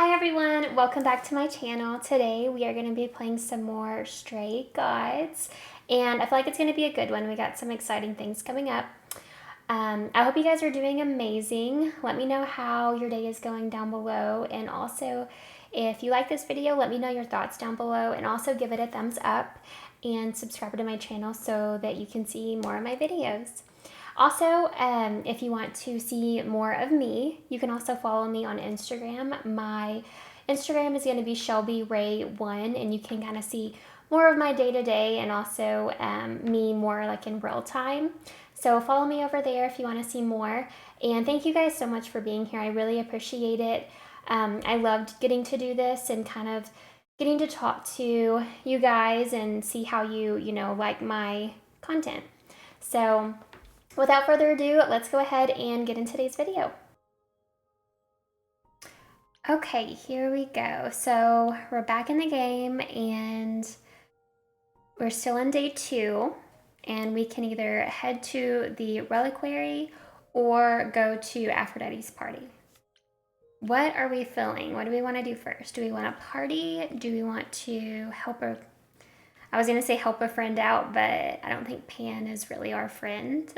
Hi everyone, welcome back to my channel. Today we are going to be playing some more Stray Gods, and I feel like it's going to be a good one. We got some exciting things coming up. I hope you guys are doing amazing. Let me know how your day is going down below, and also if you like this video, let me know your thoughts down below, and also give it a thumbs up and subscribe to my channel so that you can see more of my videos. Also, if you want to see more of me, you can also follow me on Instagram. My Instagram is going to be ShelbyRay1, and you can kind of see more of my day-to-day and also me more like in real time. So follow me over there if you want to see more. And thank you guys so much for being here. I really appreciate it. I loved getting to do this and kind of getting to talk to you guys and see how you like my content. So without further ado, let's go ahead and get into today's video. Okay, here we go. So we're back in the game and we're still in day 2, and we can either head to the reliquary or go to Aphrodite's party. What are we feeling? What do we want to do first? Do we want to party? Do we want to help her? I was going to say help a friend out, but I don't think Pan is really our friend.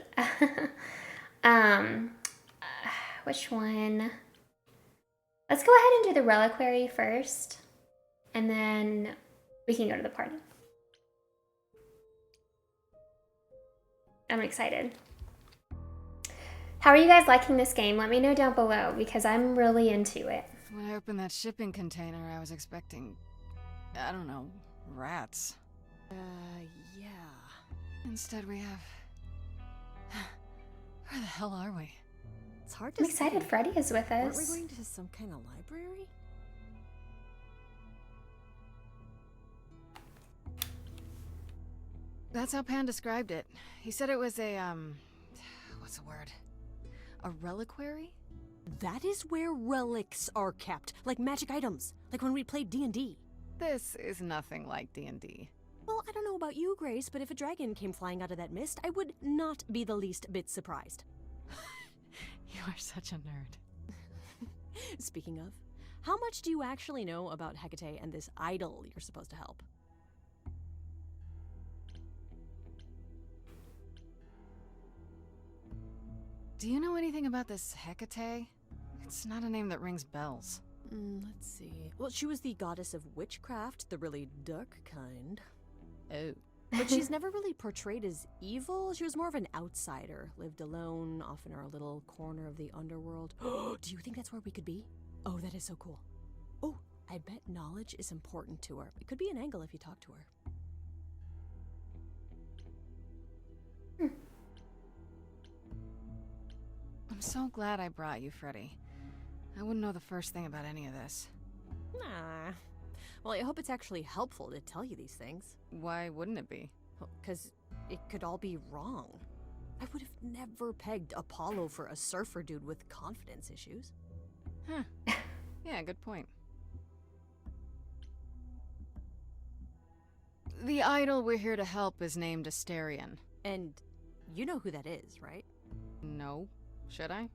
um, which one? Let's go ahead and do the reliquary first, and then we can go to the party. I'm excited. How are you guys liking this game? Let me know down below because I'm really into it. When I opened that shipping container, I was expecting, I don't know, rats. Yeah. Instead we have... Where the hell are we? It's hard to I'm excited say. Freddy is with Aren't we us. going to some kind of library? That's how Pan described it. He said it was a, what's the word? A reliquary? That is where relics are kept, like magic items, like when we played D&D. This is nothing like D&D. Well, I don't know about you, Grace, but if a dragon came flying out of that mist, I would not be the least bit surprised. You are such a nerd. Speaking of, how much do you actually know about Hecate and this idol you're supposed to help? Do you know anything about this Hecate? It's not a name that rings bells. Let's see. Well, she was the goddess of witchcraft, the really dark kind. Oh. But she's never really portrayed as evil. She was more of an outsider, lived alone, off in her little corner of the underworld. Do you think that's where we could be? Oh, that is so cool. Oh, I bet knowledge is important to her. It could be an angle if you talk to her. I'm so glad I brought you, Freddy. I wouldn't know the first thing about any of this. Nah. Well, I hope it's actually helpful to tell you these things. Why wouldn't it be? Because it could all be wrong. I would have never pegged Apollo for a surfer dude with confidence issues. Huh. Yeah, good point. The idol we're here to help is named Asterion. And you know who that is, right? No. Should I?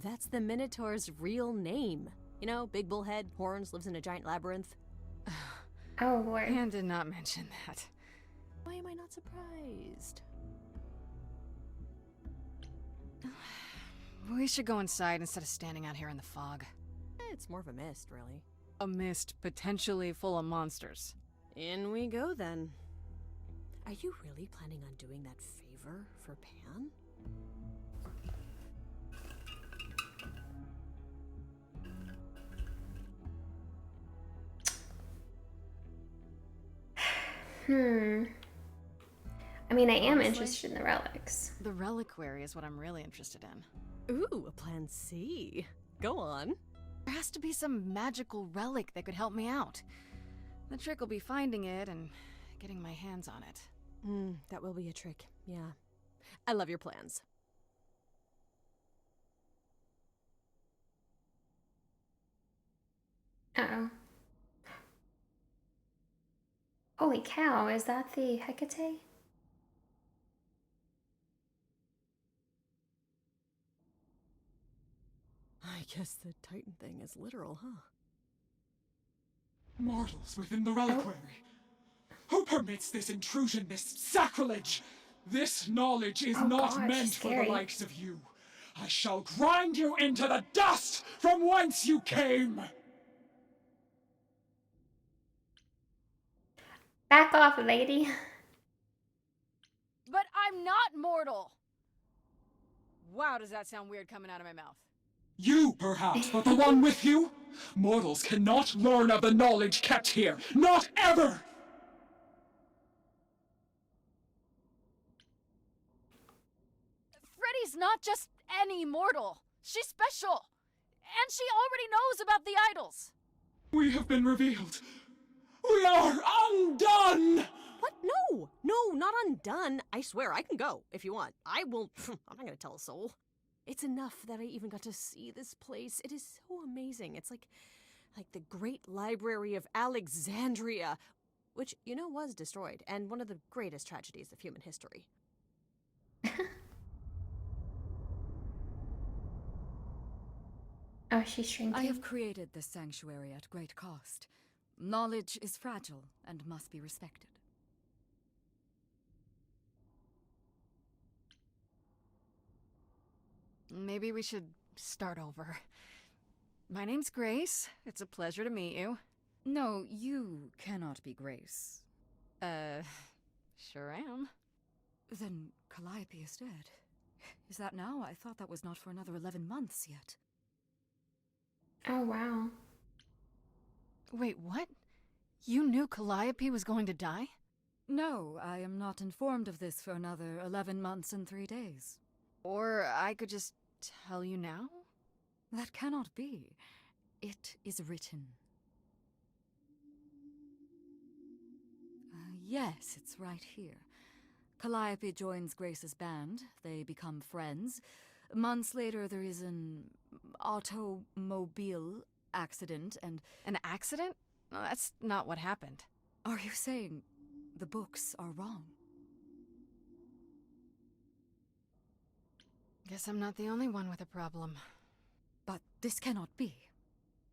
That's the Minotaur's real name. You know, big bullhead, horns, lives in a giant labyrinth. Oh Lord. Pan did not mention that. Why am I not surprised? We should go inside instead of standing out here in the fog. It's more of a mist, really. A mist potentially full of monsters. In we go, then. Are you really planning on doing that favor for Pan? I mean, I am Honestly, interested in the relics. The reliquary is what I'm really interested in. Ooh, a plan C. Go on. There has to be some magical relic that could help me out. The trick will be finding it and getting my hands on it. That will be a trick, yeah. I love your plans. Uh-oh. Holy cow, is that the Hecate? I guess the Titan thing is literal, huh? Mortals within the reliquary. Who permits this intrusion, this sacrilege? This knowledge is Oh not gosh, meant for the scary. likes of you. I shall grind you into the dust from whence you came! Back off, lady. But I'm not mortal! Wow, does that sound weird coming out of my mouth? You, perhaps, but the one with you? Mortals cannot learn of the knowledge kept here. Not ever! Freddy's not just any mortal. She's special. And she already knows about the idols. We have been revealed. We are undone! What? No! No, not undone. I swear, I can go if you want. I will. I'm not gonna tell a soul. It's enough that I even got to see this place. It is so amazing. It's like the Great Library of Alexandria, which, you know, was destroyed, and one of the greatest tragedies of human history. Oh, she's shrinking. I have created this sanctuary at great cost. Knowledge is fragile and must be respected. Maybe we should start over. My name's Grace. It's a pleasure to meet you. No, you cannot be Grace. Sure am. Then Calliope is dead. Is that now? I thought that was not for another 11 months yet. Oh, wow. Wait, what? You knew Calliope was going to die? No, I am not informed of this for another 11 months and 3 days. Or I could just tell you now? That cannot be. It is written. Yes, it's right here. Calliope joins Grace's band. They become friends. Months later, there is an automobile accident and... An accident? No, that's not what happened. Are you saying the books are wrong? Guess I'm not the only one with a problem. But this cannot be.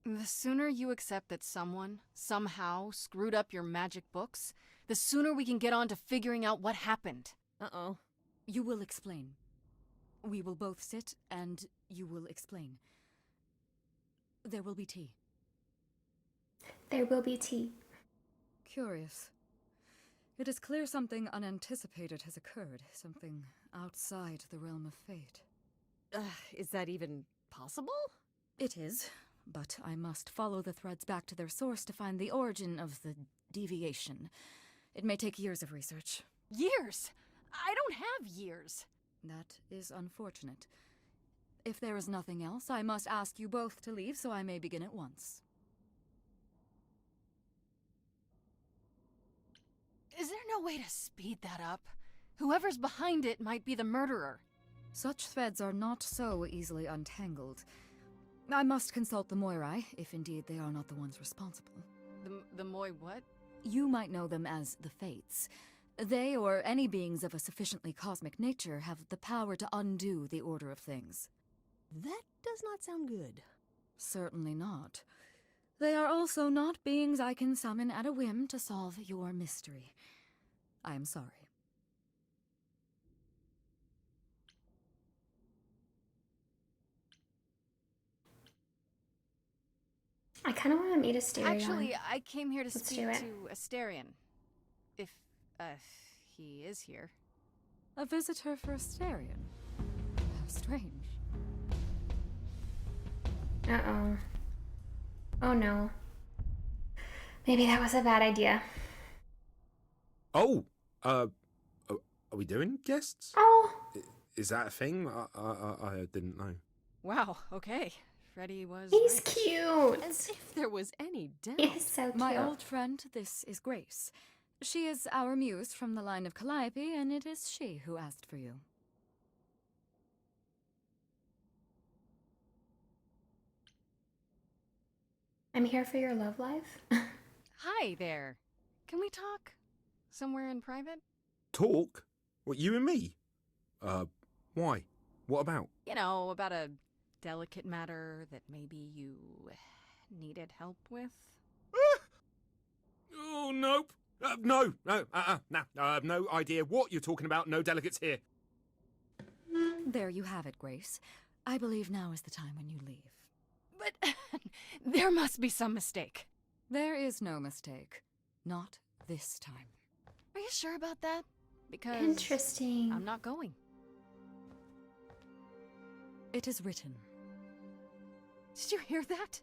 The sooner you accept that someone, somehow, screwed up your magic books, the sooner we can get on to figuring out what happened. Uh-oh. You will explain. We will both sit, and you will explain. There will be tea. There will be tea. Curious. It is clear something unanticipated has occurred, something outside the realm of fate. Is that even possible? It is, but I must follow the threads back to their source to find the origin of the deviation. It may take years of research. Years? I don't have years. That is unfortunate. If there is nothing else, I must ask you both to leave so I may begin at once. Is there no way to speed that up? Whoever's behind it might be the murderer. Such threads are not so easily untangled. I must consult the Moirai, if indeed they are not the ones responsible. The Moi what? You might know them as the Fates. They, or any beings of a sufficiently cosmic nature, have the power to undo the order of things. That does not sound good. Certainly not. They are also not beings I can summon at a whim to solve your mystery. I am sorry. I kind of want to meet Asterion. Actually, I came here to Let's speak do it. to Asterion. If, he is here. A visitor for Asterion? How strange. Uh-oh. Oh no. Maybe that was a bad idea. Oh, are we doing guests? Oh, Is that a thing? I didn't know. Wow, okay. Freddy was he's right. cute. As if there was any doubt. He's so cute. My old friend, this is Grace. She is our muse from the line of Calliope, and it is she who asked for you. I'm here for your love life. Hi there. Can we talk? Somewhere in private? Talk? What, you and me? Why? What about? You know, about a delicate matter that maybe you needed help with? Oh, nope. No, no idea what you're talking about. No delegates here. There you have it, Grace. I believe now is the time when you leave. But there must be some mistake. There is no mistake. Not this time. Are you sure about that? Because Interesting. I'm not going. It is written. Did you hear that?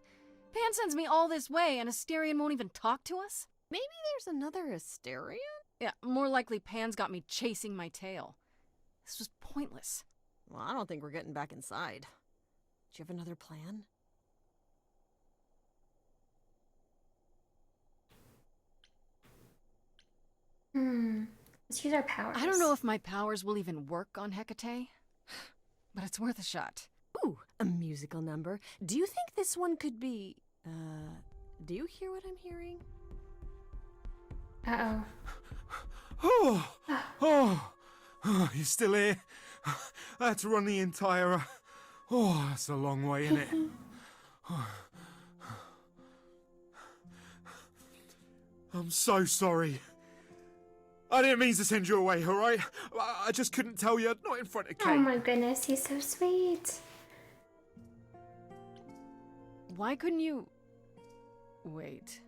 Pan sends me all this way and Asterion won't even talk to us? Maybe there's another Asterion? Yeah, more likely Pan's got me chasing my tail. This was pointless. Well, I don't think we're getting back inside. Do you have another plan? Let's use our powers. I don't know if my powers will even work on Hecate, but it's worth a shot. Ooh, a musical number. Do you think this one could be... do you hear what I'm hearing? Uh-oh. Oh, you're still here? I had to run the entire... Oh, that's a long way, isn't it? I'm so sorry. I didn't mean to send you away, alright? I just couldn't tell you, not in front of Kate. Oh my goodness, he's so sweet. Why couldn't you... Wait.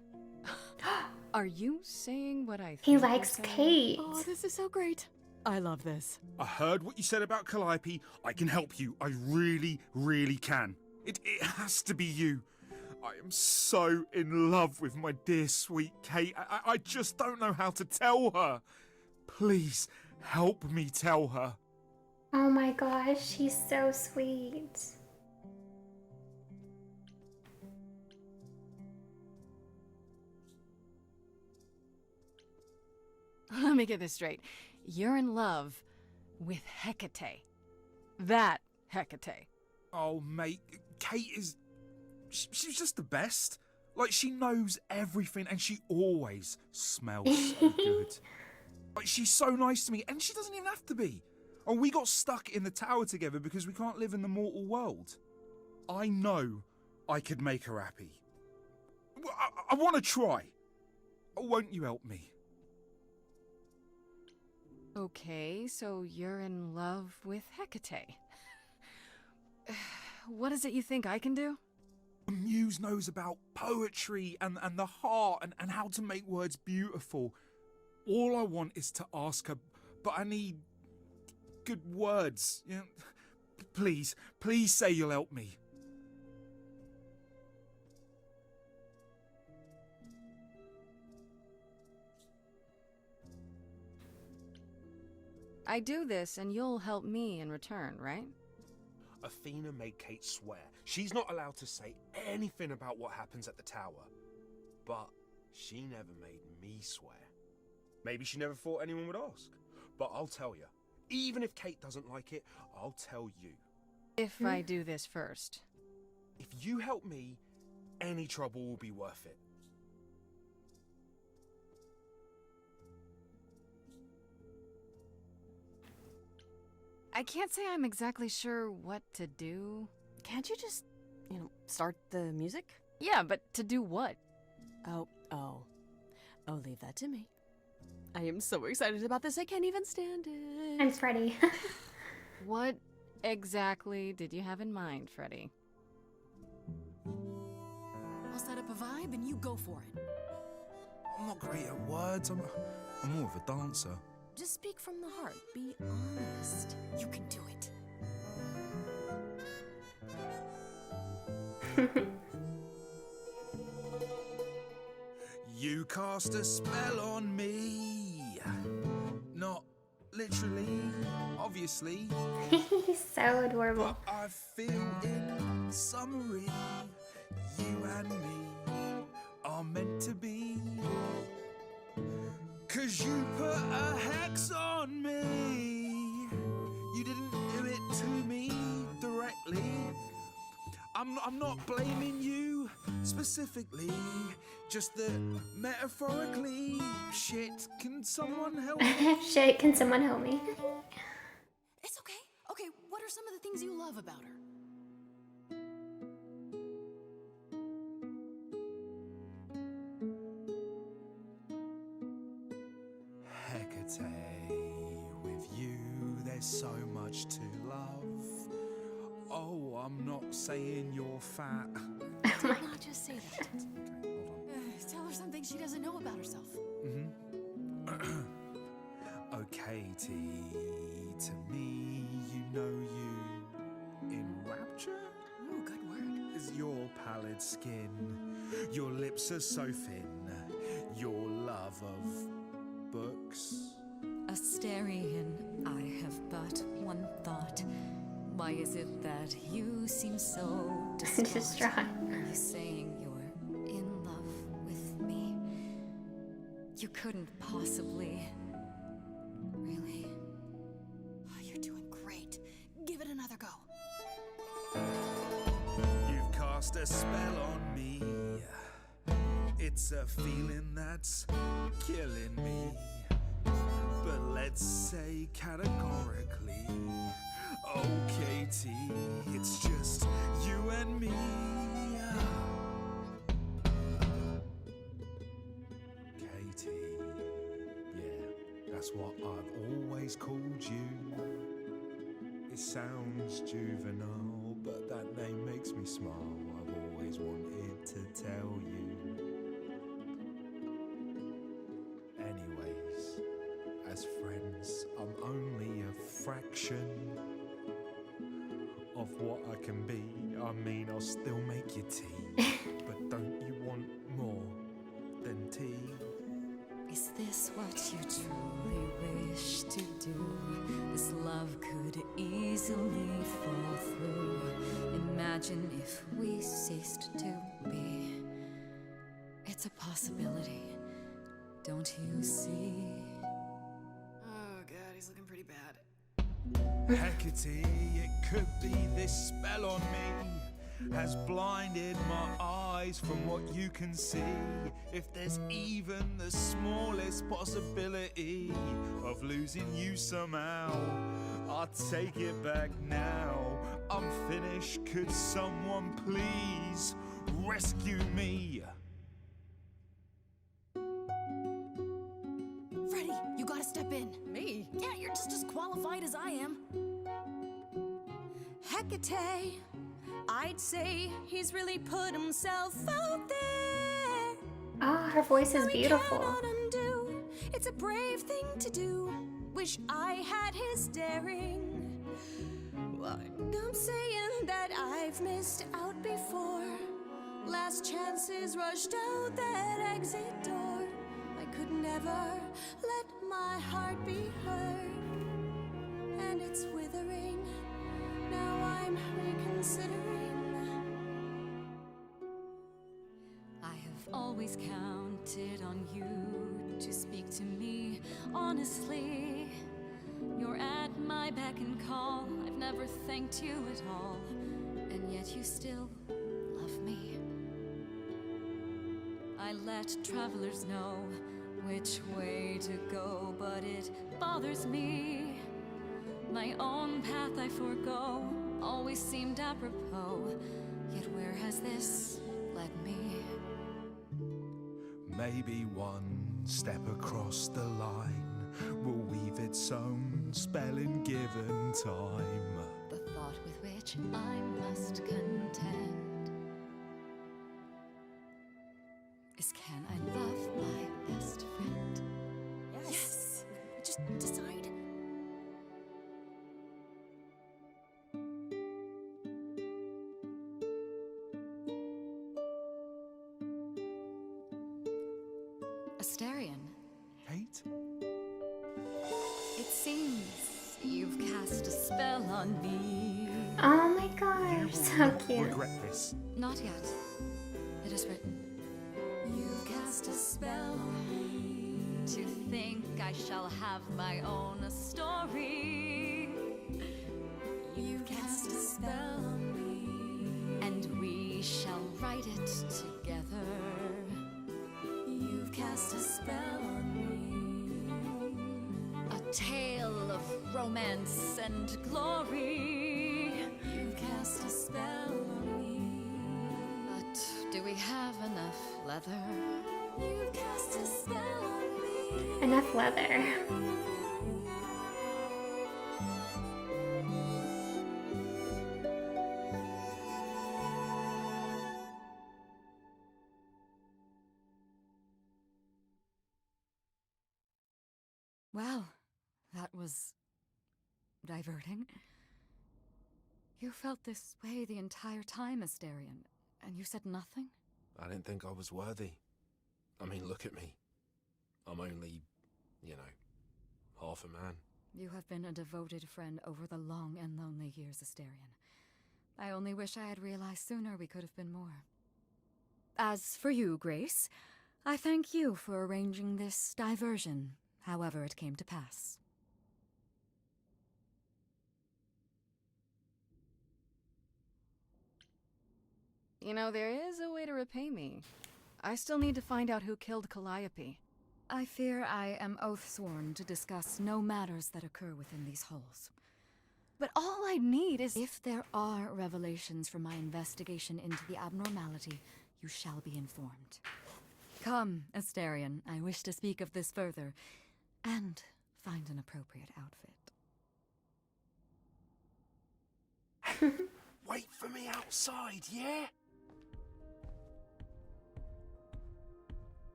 Are you saying what I think He you're likes saying? Kate. Oh, this is so great. I love this. I heard what you said about Calliope. I can help you. I really, really can. It has to be you. I am so in love with my dear sweet Kate. I just don't know how to tell her. Please, help me tell her. Oh my gosh, he's so sweet. Let me get this straight. You're in love with Hecate. That Hecate. Oh, mate, Kate is... She's just the best. Like, she knows everything and she always smells so good. Like, she's so nice to me and she doesn't even have to be. Oh, we got stuck in the tower together because we can't live in the mortal world. I know I could make her happy. I want to try. Won't you help me? Okay, so you're in love with Hecate. What is it you think I can do? The muse knows about poetry and the heart and how to make words beautiful. All I want is to ask her, but I need good words. You know, please say you'll help me. I do this and you'll help me in return, right? Athena made Kate swear she's not allowed to say anything about what happens at the tower. But she never made me swear. Maybe she never thought anyone would ask. But I'll tell you, even if Kate doesn't like it, I'll tell you. If I do this first. If you help me, any trouble will be worth it. I can't say I'm exactly sure what to do. Can't you just, start the music? Yeah, but to do what? Oh, leave that to me. I am so excited about this, I can't even stand it. I'm Freddy. What exactly did you have in mind, Freddy? I'll set up a vibe and you go for it. I'm not great at words. I'm more of a dancer. Just speak from the heart. Be honest. You can do it. You cast a spell on me. Not literally, obviously. He's so adorable. But I feel in summary, you and me are meant to be. 'Cause you put a hex on me. You didn't do it to me directly. I'm not blaming you specifically, just that metaphorically. Shit, can someone help me? Shit, can someone help me? It's okay. Okay, what are some of the things you love about her? not saying you're fat. Did not just say that. Okay, hold on. Tell her something she doesn't know about herself. Oh, Katie, to me, you know you in rapture Ooh, good word. is your pallid skin. Your lips are so thin. Your love of books. Asterian, I have but one thought. Why is it that you seem so distraught? Distraught. Are you saying you're in love with me? You couldn't possibly. Really? Oh, you're doing great. Give it another go. You've cast a spell on me. It's a feeling that's killing me. But let's say categorically, oh Katie, it's just you and me. Katie, yeah, that's what I've always called you. It sounds juvenile, but that name makes me smile. I've always wanted to tell you. Anyways, as friends, I'm only a fraction of what I can be. I mean, I'll still make you tea, but don't you want more than tea? Is this what you truly wish to do? This love could easily fall through. Imagine if we ceased to be. It's a possibility, don't you see? Oh god, he's looking pretty bad. Hecate, it could be this spell on me has blinded my eyes from what you can see. If there's even the smallest possibility of losing you somehow, I'll take it back now. I'm finished, could someone please rescue me? Freddie, you gotta step in. Me? Yeah, you're just as qualified as I am. Hecate, I'd say he's really put himself out there. Ah, her voice is We beautiful. cannot undo. It's a brave thing to do. Wish I had his daring. Well, I'm saying that I've missed out before. Last chances rushed out that exit door. I could never let my heart be heard. And it's withering. Now I'm reconsidering. I have always counted on you to speak to me honestly. You're at my beck and call. I've never thanked you at all, and yet you still love me. I let travelers know which way to go, but it bothers me. My own path I forego always seemed apropos, yet where has this led me? Maybe one step across the line will weave its own spell in given time. The thought with which I must contend is, can I love my best friend? Yes. Just decide. Asterian, Kate? it seems you've cast a spell on me. Oh my You gosh, will so not cute. regret this. Not yet. It is written. You've cast a spell on me. To think I shall have my own story. You've cast a spell on me. And we shall write it together. You've cast a spell on me. A tale of romance and glory. You've cast a spell on me. But do we have enough leather? You've cast a spell on me. Enough leather. Well, that was diverting. You felt this way the entire time, Asterion, and you said nothing? I didn't think I was worthy. I mean, look at me. I'm only, you know, half a man. You have been a devoted friend over the long and lonely years, Asterion. I only wish I had realized sooner we could have been more. As for you, Grace, I thank you for arranging this diversion, however it came to pass. You know, there is a way to repay me. I still need to find out who killed Calliope. I fear I am oath-sworn to discuss no matters that occur within these halls. But all I need is— If there are revelations from my investigation into the abnormality, you shall be informed. Come, Asterion, I wish to speak of this further, and find an appropriate outfit. Wait for me outside, yeah?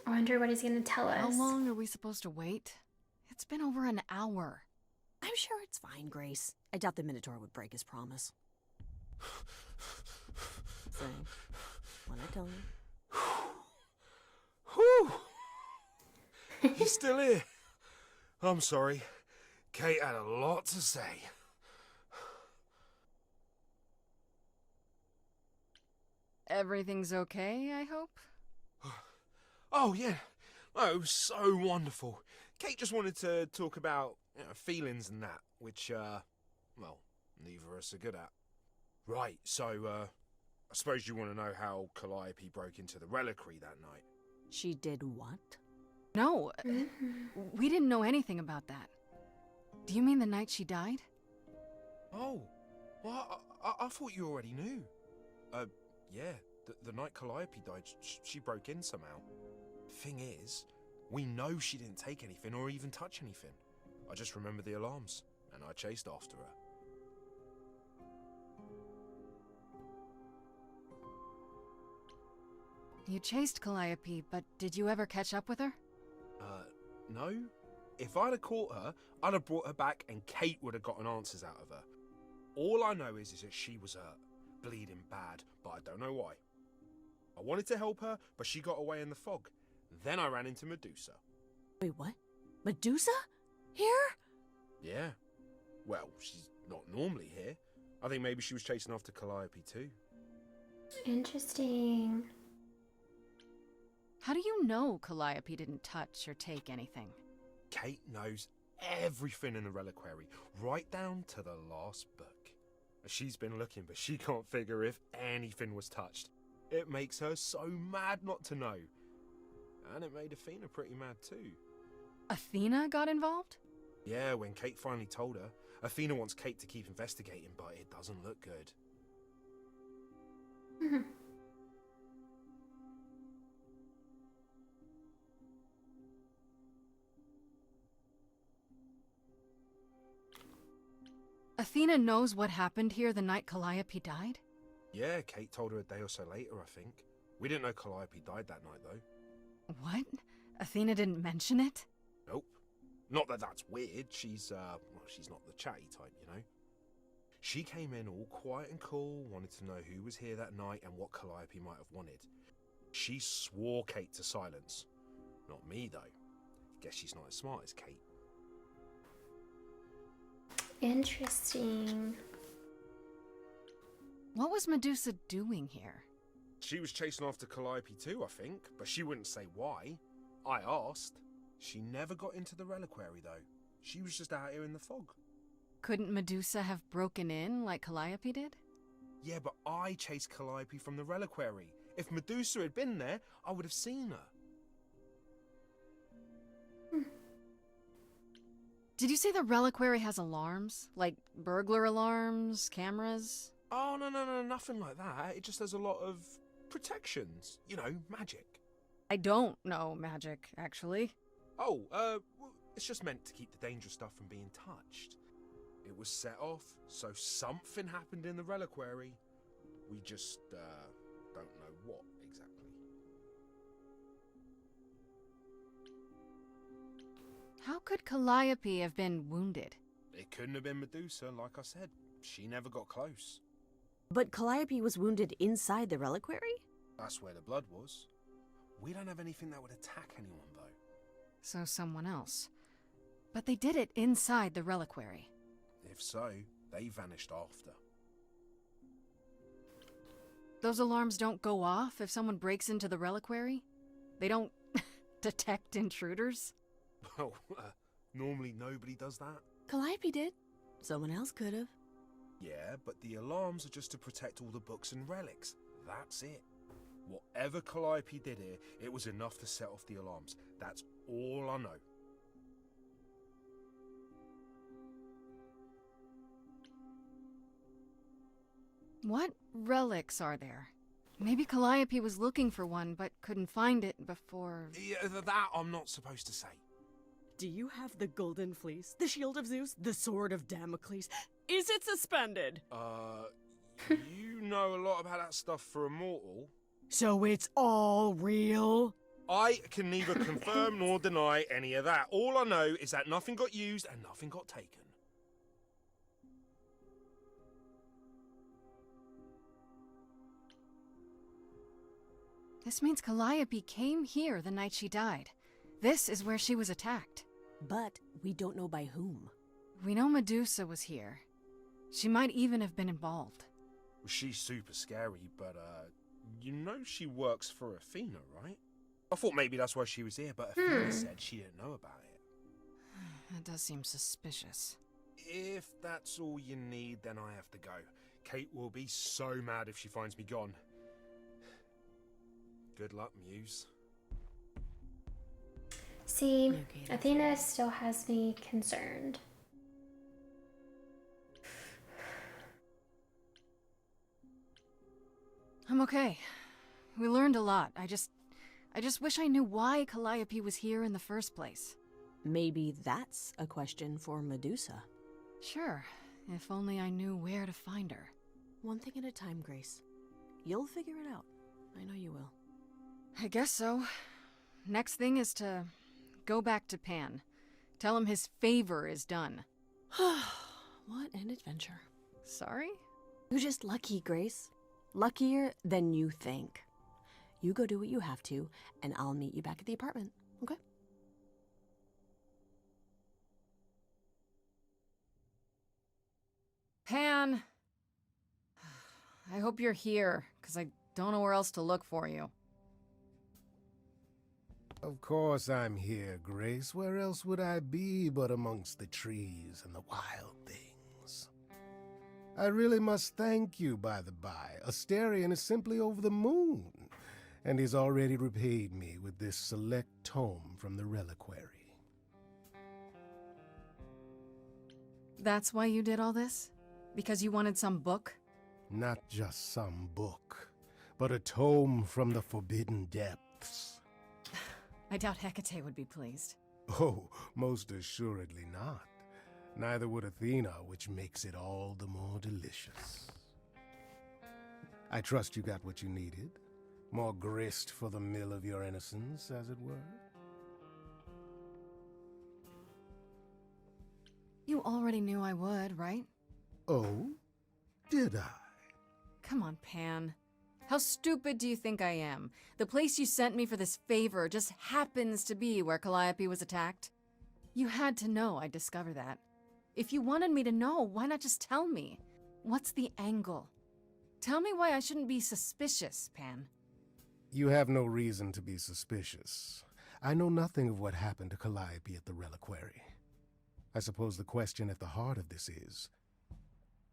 I wonder what he's going to tell us. How long are we supposed to wait? It's been over an hour. I'm sure it's fine, Grace. I doubt the Minotaur would break his promise. Say, when I tell you. Whew! You still here? I'm sorry. Kate had a lot to say. Everything's okay, I hope? Oh, yeah. Oh, it was so wonderful. Kate just wanted to talk about feelings and that, which, well, neither of us are good at. Right, so, I suppose you want to know how Calliope broke into the reliquary that night. She did what? No, we didn't know anything about that. Do you mean the night she died? Oh, well, I thought you already knew. Yeah, the night Calliope died, she broke in somehow. Thing is, we know she didn't take anything or even touch anything. I just remember the alarms, and I chased after her. You chased Calliope, but did you ever catch up with her? No. If I'd have caught her, I'd have brought her back and Kate would have gotten answers out of her. All I know is that she was hurt, bleeding bad, but I don't know why. I wanted to help her, but she got away in the fog. Then I ran into Medusa. Wait, what? Medusa? Here? Yeah. Well, she's not normally here. I think maybe she was chasing after Calliope too. Interesting. How do you know Calliope didn't touch or take anything? Kate knows everything in the reliquary, right down to the last book. She's been looking, but she can't figure if anything was touched. It makes her so mad not to know. And it made Athena pretty mad too. Athena got involved? Yeah, when Kate finally told her, Athena wants Kate to keep investigating, but it doesn't look good. Athena knows what happened here the night Calliope died? Yeah, Kate told her a day or so later, I think. We didn't know Calliope died that night, though. What? Athena didn't mention it? Nope. Not that that's weird. She's not the chatty type, you know. She came in all quiet and cool, wanted to know who was here that night and what Calliope might have wanted. She swore Kate to silence. Not me, though. Guess she's not as smart as Kate. Interesting. What was Medusa doing here? She was chasing after Calliope too, I think, but she wouldn't say why. I asked. She never got into the reliquary, though. She was just out here in the fog. Couldn't Medusa have broken in like Calliope did? Yeah, but I chased Calliope from the reliquary. If Medusa had been there, I would have seen her. Did you say the reliquary has alarms? Like burglar alarms, cameras? Oh, no, nothing like that. It just has a lot of protections. You know, magic. I don't know magic, actually. Oh, it's just meant to keep the dangerous stuff from being touched. It was set off, so something happened in the reliquary. We just, don't know what exactly. How could Calliope have been wounded? It couldn't have been Medusa, like I said. She never got close. But Calliope was wounded inside the reliquary? That's where the blood was. We don't have anything that would attack anyone, though. So someone else. But they did it inside the reliquary. If so, they vanished after. Those alarms don't go off if someone breaks into the reliquary? They don't detect intruders? Well, normally nobody does that. Calliope did. Someone else could have. Yeah, but the alarms are just to protect all the books and relics. That's it. Whatever Calliope did here, it was enough to set off the alarms. That's all I know. What relics are there? Maybe Calliope was looking for one, but couldn't find it before... Yeah, that I'm not supposed to say. Do you have the golden fleece, the shield of Zeus, the sword of Damocles? Is it suspended? You know a lot about that stuff for a mortal. So it's all real? I can neither confirm nor deny any of that. All I know is that nothing got used and nothing got taken. This means Calliope came here the night she died. This is where she was attacked. But we don't know by whom. We know Medusa was here. She might even have been involved. Well, she's super scary, but, you know she works for Athena, right? I thought maybe that's why she was here, but Athena said she didn't know about it. That does seem suspicious. If that's all you need, then I have to go. Kate will be so mad if she finds me gone. Good luck, Muse. See, Okay, Athena still has me concerned. I'm okay. We learned a lot. I just wish I knew why Calliope was here in the first place. Maybe that's a question for Medusa. Sure, if only I knew where to find her. One thing at a time, Grace. You'll figure it out. I know you will. I guess so. Next thing is to go back to Pan. Tell him his favor is done. What an adventure. Sorry? You're just lucky, Grace. Luckier than you think. You go do what you have to, and I'll meet you back at the apartment, okay? Pan! I hope you're here, because I don't know where else to look for you. Of course I'm here, Grace. Where else would I be but amongst the trees and the wild things? I really must thank you, by the by. Asterion is simply over the moon, and he's already repaid me with this select tome from the reliquary. That's why you did all this? Because you wanted some book? Not just some book, but a tome from the forbidden depths. I doubt Hecate would be pleased. Oh, most assuredly not. Neither would Athena, which makes it all the more delicious. I trust you got what you needed. More grist for the mill of your innocence, as it were. You already knew I would, right? Oh? Did I? Come on, Pan. How stupid do you think I am? The place you sent me for this favor just happens to be where Calliope was attacked. You had to know I'd discover that. If you wanted me to know, why not just tell me? What's the angle? Tell me why I shouldn't be suspicious, Pan. You have no reason to be suspicious. I know nothing of what happened to Calliope at the reliquary. I suppose the question at the heart of this is,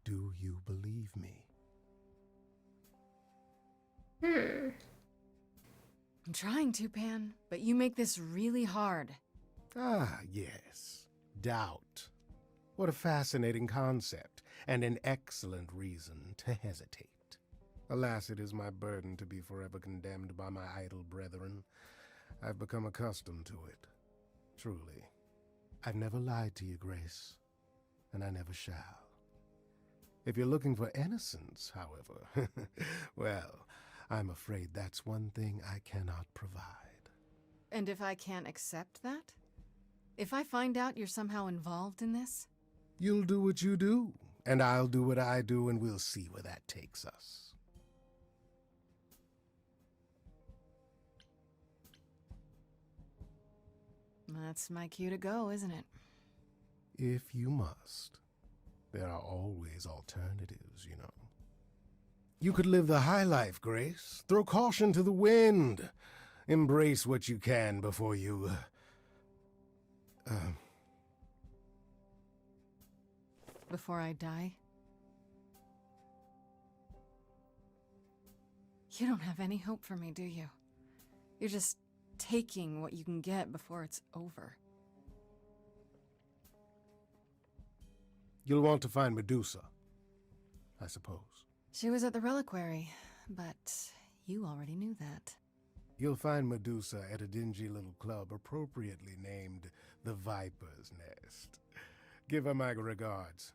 do you believe me? I'm trying to, Pan, but you make this really hard. Ah, yes. Doubt. What a fascinating concept, and an excellent reason to hesitate. Alas, it is my burden to be forever condemned by my idle brethren. I've become accustomed to it. Truly. I've never lied to you, Grace, and I never shall. If you're looking for innocence, however, well, I'm afraid that's one thing I cannot provide. And if I can't accept that? If I find out you're somehow involved in this? You'll do what you do, and I'll do what I do, and we'll see where that takes us. That's my cue to go, isn't it? If you must. There are always alternatives, you know. You could live the high life, Grace. Throw caution to the wind. Embrace what you can before you... Before I die? You don't have any hope for me, do you? You're just taking what you can get before it's over. You'll want to find Medusa, I suppose. She was at the reliquary, but you already knew that. You'll find Medusa at a dingy little club appropriately named the Viper's Nest. Give her my regards.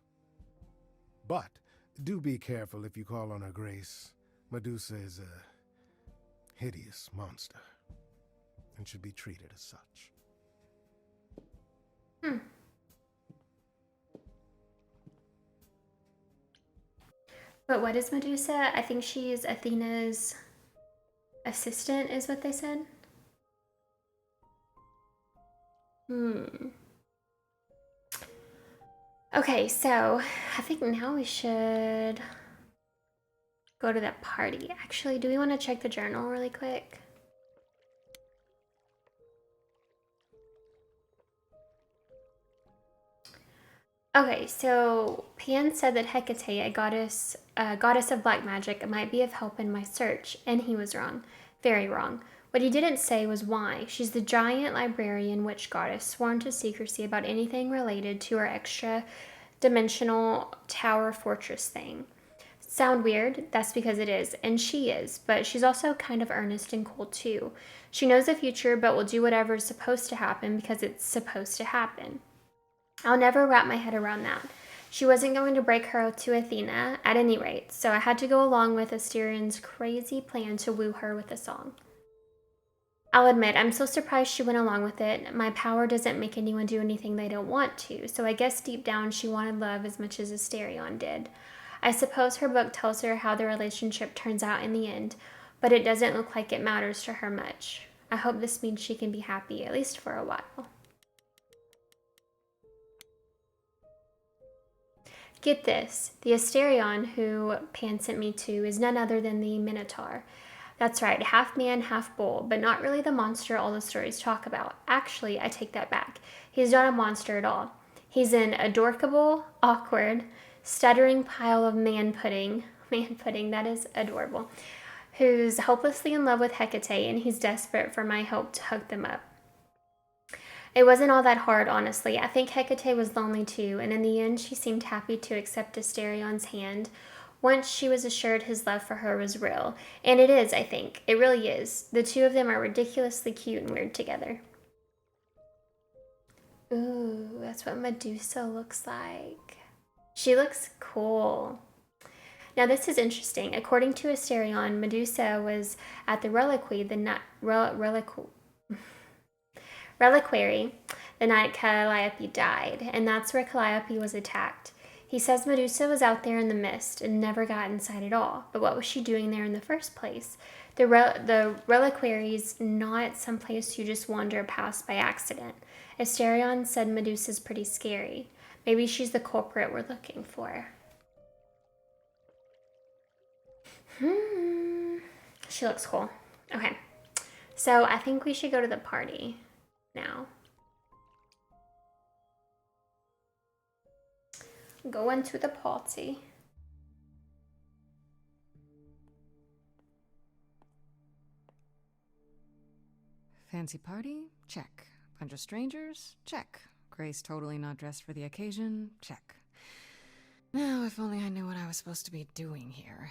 But do be careful if you call on her, Grace. Medusa is a hideous monster and should be treated as such. But what is Medusa? I think she's Athena's assistant, is what they said. Okay, so I think now we should go to that party. Actually, do we want to check the journal really quick? Okay, so Pan said that Hecate, a goddess of black magic, might be of help in my search, and he was wrong. Very wrong. What he didn't say was why. She's the giant librarian witch goddess sworn to secrecy about anything related to her extra-dimensional tower fortress thing. Sound weird? That's because it is, and she is, but she's also kind of earnest and cool too. She knows the future, but will do whatever is supposed to happen because it's supposed to happen. I'll never wrap my head around that. She wasn't going to break her oath to Athena, at any rate, so I had to go along with Asterian's crazy plan to woo her with a song. I'll admit, I'm so surprised she went along with it. My power doesn't make anyone do anything they don't want to, so I guess deep down she wanted love as much as Asterion did. I suppose her book tells her how the relationship turns out in the end, but it doesn't look like it matters to her much. I hope this means she can be happy, at least for a while. Get this, the Asterion who Pan sent me to is none other than the Minotaur. That's right, half man, half bull, but not really the monster all the stories talk about. Actually, I take that back. He's not a monster at all. He's an adorable, awkward, stuttering pile of man pudding, that is adorable, who's hopelessly in love with Hecate, and he's desperate for my help to hook them up. It wasn't all that hard, honestly. I think Hecate was lonely too, and in the end she seemed happy to accept Asterion's hand once she was assured his love for her was real. And it is, I think. It really is. The two of them are ridiculously cute and weird together. Ooh, that's what Medusa looks like. She looks cool. Now this is interesting. According to Asterion, Medusa was at the reliquary the night Calliope died, and that's where Calliope was attacked. He says Medusa was out there in the mist and never got inside at all, but what was she doing there in the first place? The reliquary's not someplace you just wander past by accident. Asterion said Medusa's pretty scary. Maybe she's the culprit we're looking for. She looks cool. Okay, so I think we should go to the party now. Going to the party. Fancy party? Check. Bunch of strangers? Check. Grace totally not dressed for the occasion? Check. Now, if only I knew what I was supposed to be doing here.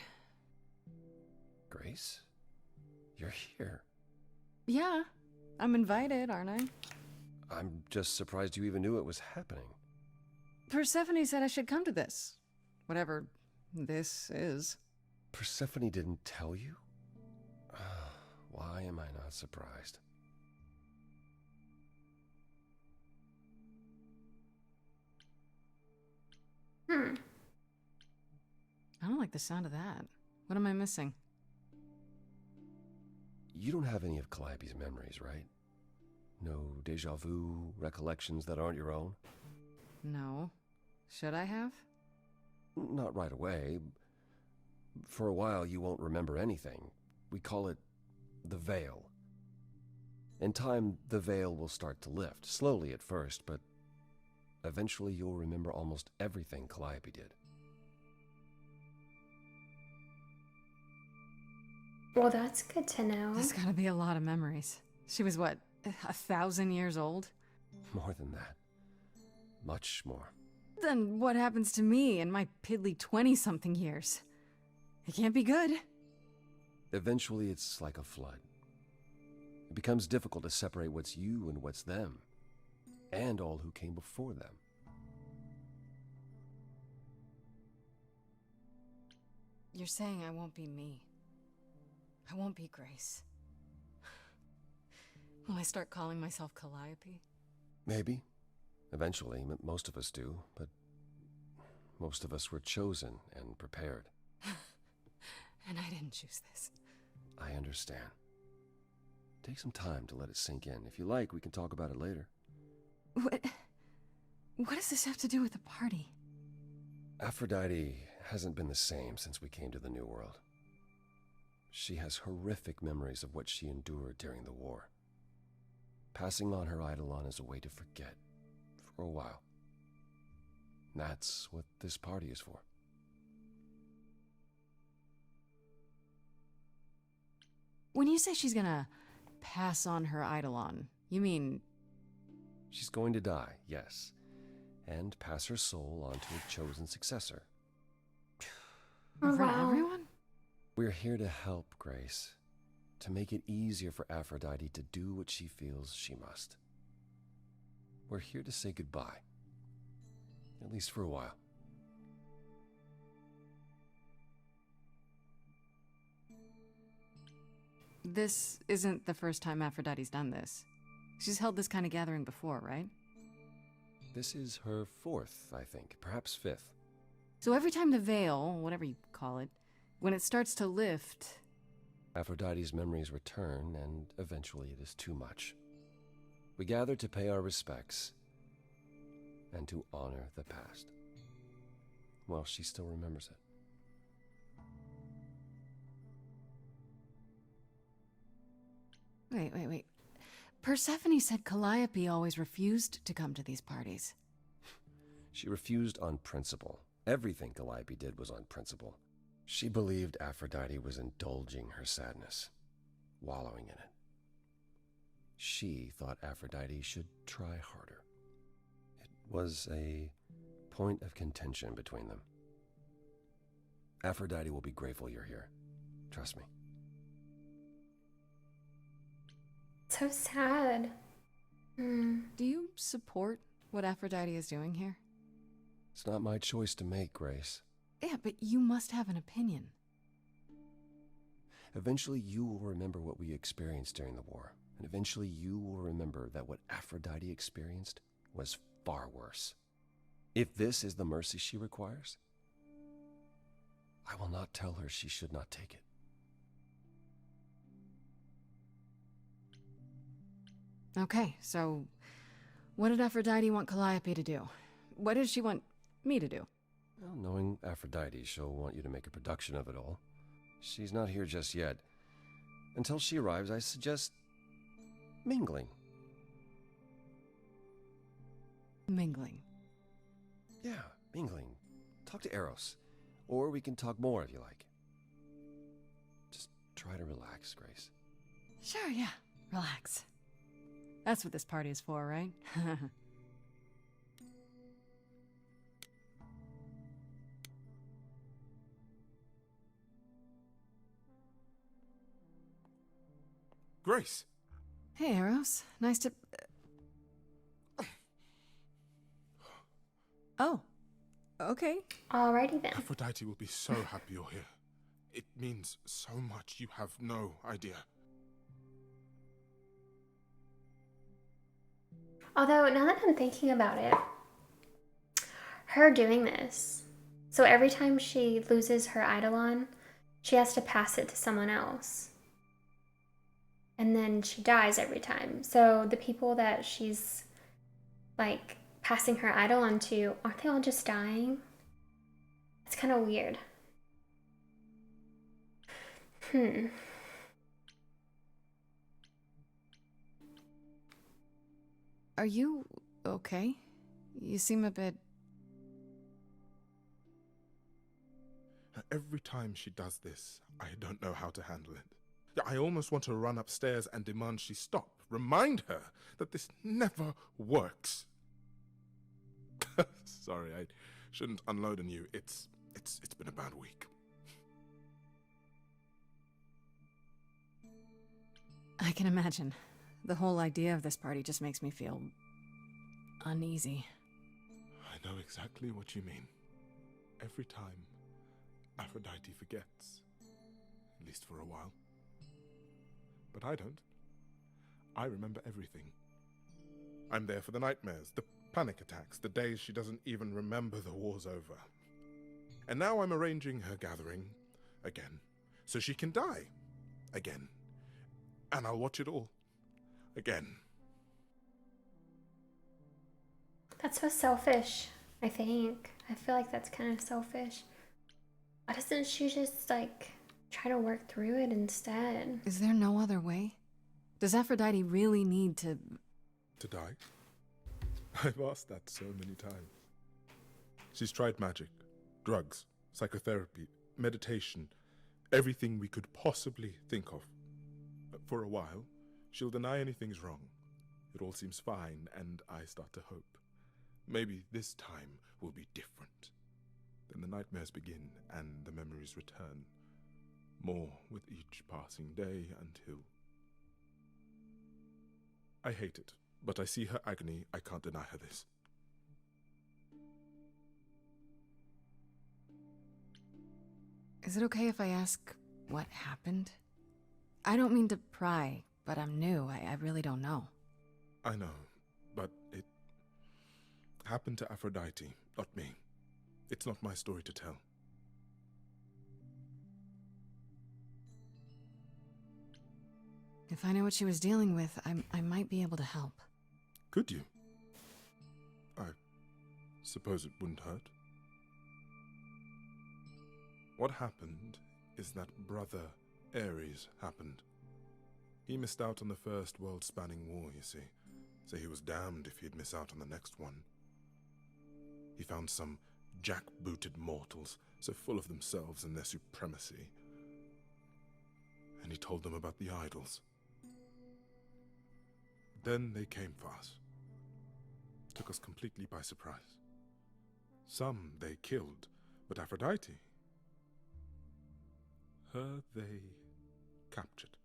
Grace? You're here. Yeah. I'm invited, aren't I? I'm just surprised you even knew it was happening. Persephone said I should come to this. Whatever this is. Persephone didn't tell you? Why am I not surprised? Hmm. I don't like the sound of that. What am I missing? You don't have any of Calliope's memories, right? No deja vu, recollections that aren't your own? No. Should I have? Not right away. For a while, you won't remember anything. We call it the veil. In time, the veil will start to lift, slowly at first, but eventually you'll remember almost everything Calliope did. Well, that's good to know. There's gotta be a lot of memories. She was what, 1,000 years old? More than that. Much more. Then what happens to me in my piddly 20-something years? It can't be good. Eventually, it's like a flood. It becomes difficult to separate what's you and what's them, and all who came before them. You're saying I won't be me. I won't be Grace. Will I start calling myself Calliope? Maybe. Eventually, most of us do, but most of us were chosen and prepared. And I didn't choose this. I understand. Take some time to let it sink in. If you like, we can talk about it later. What does this have to do with the party? Aphrodite hasn't been the same since we came to the New World. She has horrific memories of what she endured during the war. Passing on her eidolon is a way to forget, for a while. And that's what this party is for. When you say she's gonna pass on her eidolon, you mean... She's going to die, yes, and pass her soul on to a chosen successor. Oh, for wow. everyone? We're here to help, Grace, to make it easier for Aphrodite to do what she feels she must. We're here to say goodbye, at least for a while. This isn't the first time Aphrodite's done this. She's held this kind of gathering before, right? This is her fourth, I think, perhaps fifth. So every time the veil, whatever you call it, when it starts to lift... Aphrodite's memories return, and eventually it is too much. We gather to pay our respects and to honor the past. Well, she still remembers it. Wait. Persephone said Calliope always refused to come to these parties. She refused on principle. Everything Calliope did was on principle. She believed Aphrodite was indulging her sadness, wallowing in it. She thought Aphrodite should try harder. It was a point of contention between them. Aphrodite will be grateful you're here. Trust me. So sad. Do you support what Aphrodite is doing here? It's not my choice to make, Grace. Yeah, but you must have an opinion. Eventually you will remember what we experienced during the war, and eventually you will remember that what Aphrodite experienced was far worse. If this is the mercy she requires, I will not tell her she should not take it. Okay, so what did Aphrodite want Calliope to do? What did she want me to do? Well, knowing Aphrodite, she'll want you to make a production of it all. She's not here just yet. Until she arrives, I suggest mingling. Mingling. Yeah, mingling. Talk to Eros. Or we can talk more if you like. Just try to relax, Grace. Sure, yeah. Relax. That's what this party is for, right? Grace! Hey, Eros. Nice to... Oh. Okay. Alrighty then. Aphrodite will be so happy you're here. It means so much you have no idea. Although, now that I'm thinking about it, her doing this. So every time she loses her eidolon, she has to pass it to someone else. And then she dies every time. So the people that she's like passing her eidolon to, aren't they all just dying? It's kind of weird. Are you okay? You seem a bit... Every time she does this, I don't know how to handle it. I almost want to run upstairs and demand she stop. Remind her that this never works. Sorry, I shouldn't unload on you. It's been a bad week. I can imagine. The whole idea of this party just makes me feel... uneasy. I know exactly what you mean. Every time, Aphrodite forgets. At least for a while. But I don't. I remember everything. I'm there for the nightmares, the panic attacks, the days she doesn't even remember the war's over. And now I'm arranging her gathering again, so she can die again. And I'll watch it all again. That's so selfish, I think. I feel like that's kind of selfish. Why doesn't she just, like, try to work through it instead? Is there no other way? Does Aphrodite really need to... To die? I've asked that so many times. She's tried magic, drugs, psychotherapy, meditation, everything we could possibly think of. For a while, she'll deny anything's wrong. It all seems fine, and I start to hope. Maybe this time will be different. Then the nightmares begin, and the memories return. More with each passing day until... I hate it, but I see her agony. I can't deny her this. Is it okay if I ask what happened? I don't mean to pry, but I'm new. I really don't know. I know, but it happened to Aphrodite, not me. It's not my story to tell. If I know what she was dealing with, I might be able to help. Could you? I suppose it wouldn't hurt. What happened is that Brother Ares happened. He missed out on the first world-spanning war, you see, so he was damned if he'd miss out on the next one. He found some jack-booted mortals, so full of themselves and their supremacy, and he told them about the idols. Then they came for us. Took us completely by surprise. Some they killed, but Aphrodite, her they captured.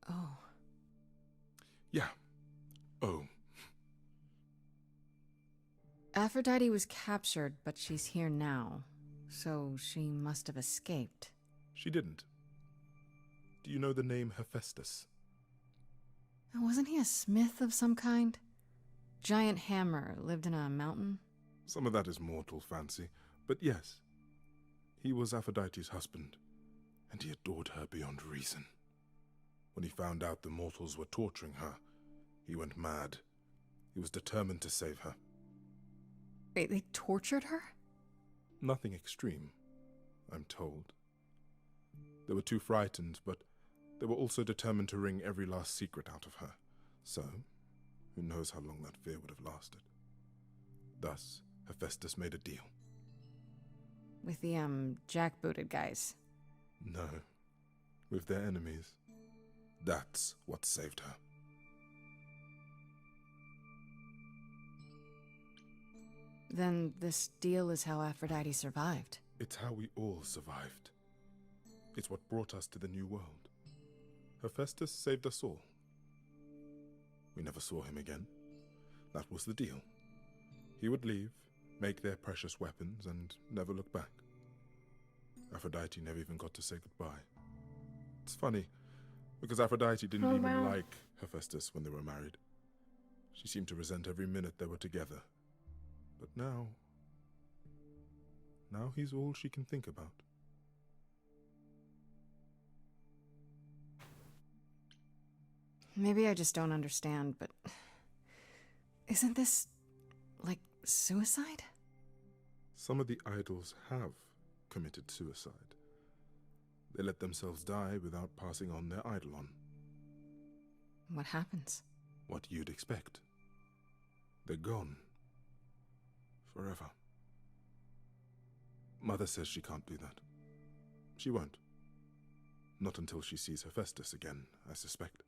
Oh. Yeah. Oh. Aphrodite was captured, but she's here now. So she must have escaped. She didn't. Do you know the name Hephaestus? Wasn't he a smith of some kind? Giant hammer, lived in a mountain? Some of that is mortal fancy, but yes. He was Aphrodite's husband, and he adored her beyond reason. When he found out the mortals were torturing her, he went mad. He was determined to save her. Wait, they tortured her? Nothing extreme, I'm told. They were too frightened, but they were also determined to wring every last secret out of her. So, who knows how long that fear would have lasted. Thus, Hephaestus made a deal. With the, jackbooted guys. No, with their enemies. That's what saved her. Then this deal is how Aphrodite survived. It's how we all survived. It's what brought us to the new world. Hephaestus saved us all. We never saw him again. That was the deal. He would leave, make their precious weapons, and never look back. Aphrodite never even got to say goodbye. It's funny, because Aphrodite didn't even like Hephaestus when they were married. She seemed to resent every minute they were together. But now he's all she can think about. Maybe I just don't understand, but isn't this like suicide? Some of the idols have committed suicide. They let themselves die without passing on their eidolon. What happens? What you'd expect. They're gone. Forever. Mother says she can't do that. She won't. Not until she sees Hephaestus again, I suspect.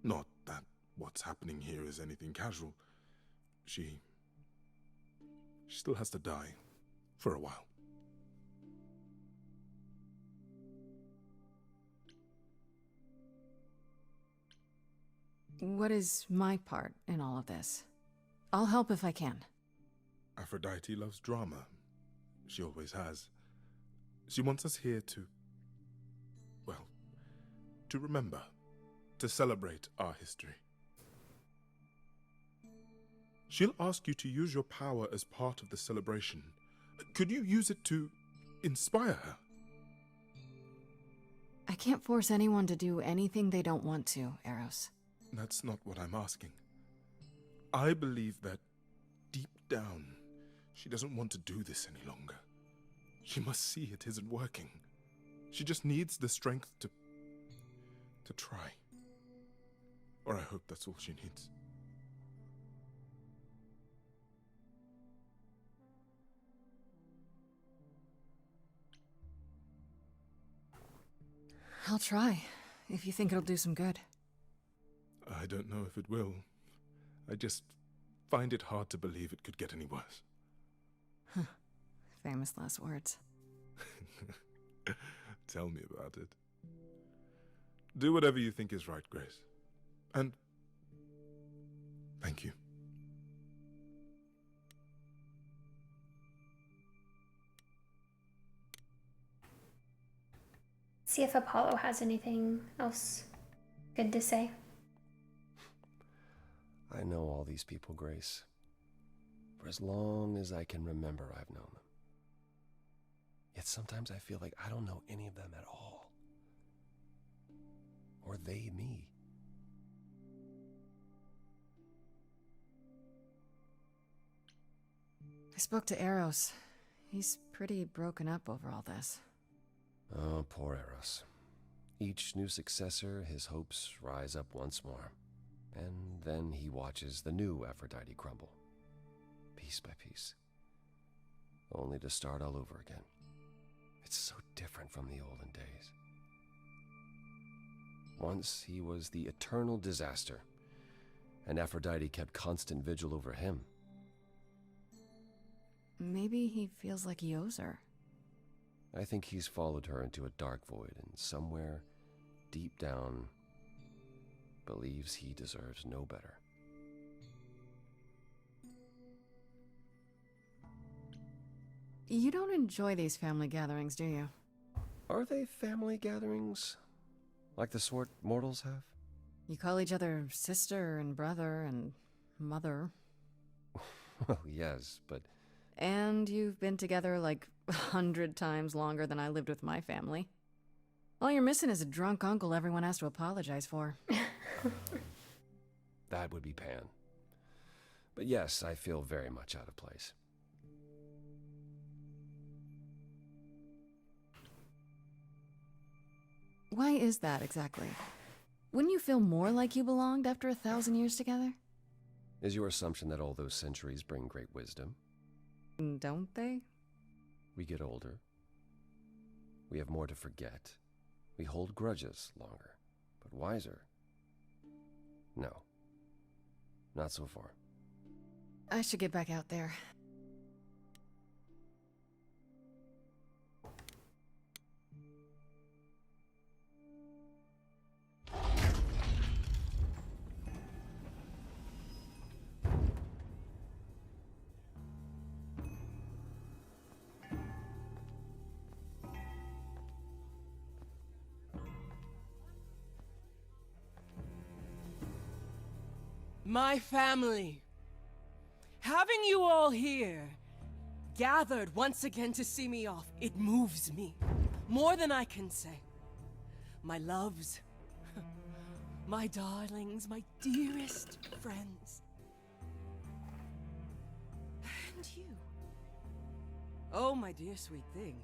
Not that what's happening here is anything casual. She still has to die. For a while. What is my part in all of this? I'll help if I can. Aphrodite loves drama. She always has. She wants us here to, well, to remember, to celebrate our history. She'll ask you to use your power as part of the celebration. Could you use it to inspire her? I can't force anyone to do anything they don't want to, Eros. That's not what I'm asking. I believe that, deep down, she doesn't want to do this any longer. She must see it isn't working. She just needs the strength to try. Or I hope that's all she needs. I'll try, if you think it'll do some good. I don't know if it will. I just find it hard to believe it could get any worse. Famous last words. Tell me about it. Do whatever you think is right, Grace. And thank you. See if Apollo has anything else good to say. I know all these people, Grace. For as long as I can remember, I've known them. Yet sometimes I feel like I don't know any of them at all. Or they me. I spoke to Eros. He's pretty broken up over all this. Oh, poor Eros. Each new successor, his hopes rise up once more. And then he watches the new Aphrodite crumble. Piece by piece. Only to start all over again. It's so different from the olden days. Once he was the eternal disaster, and Aphrodite kept constant vigil over him. Maybe he feels like he owes her. I think he's followed her into a dark void, and somewhere, deep down, believes he deserves no better. You don't enjoy these family gatherings, do you? Are they family gatherings? Like the sort mortals have? You call each other sister and brother and mother. Well, yes, but... And you've been together like 100 times longer than I lived with my family. All you're missing is a drunk uncle everyone has to apologize for. That would be Pan. But yes, I feel very much out of place. Why is that exactly? Wouldn't you feel more like you belonged after 1,000 years together? Is your assumption that all those centuries bring great wisdom? Don't they? We get older. We have more to forget. We hold grudges longer, but wiser. No. Not so far. I should get back out there. My family Having you all here, gathered once again to see me off, it moves me. More than I can say. My loves, my darlings, my dearest friends. And you. Oh, my dear sweet thing.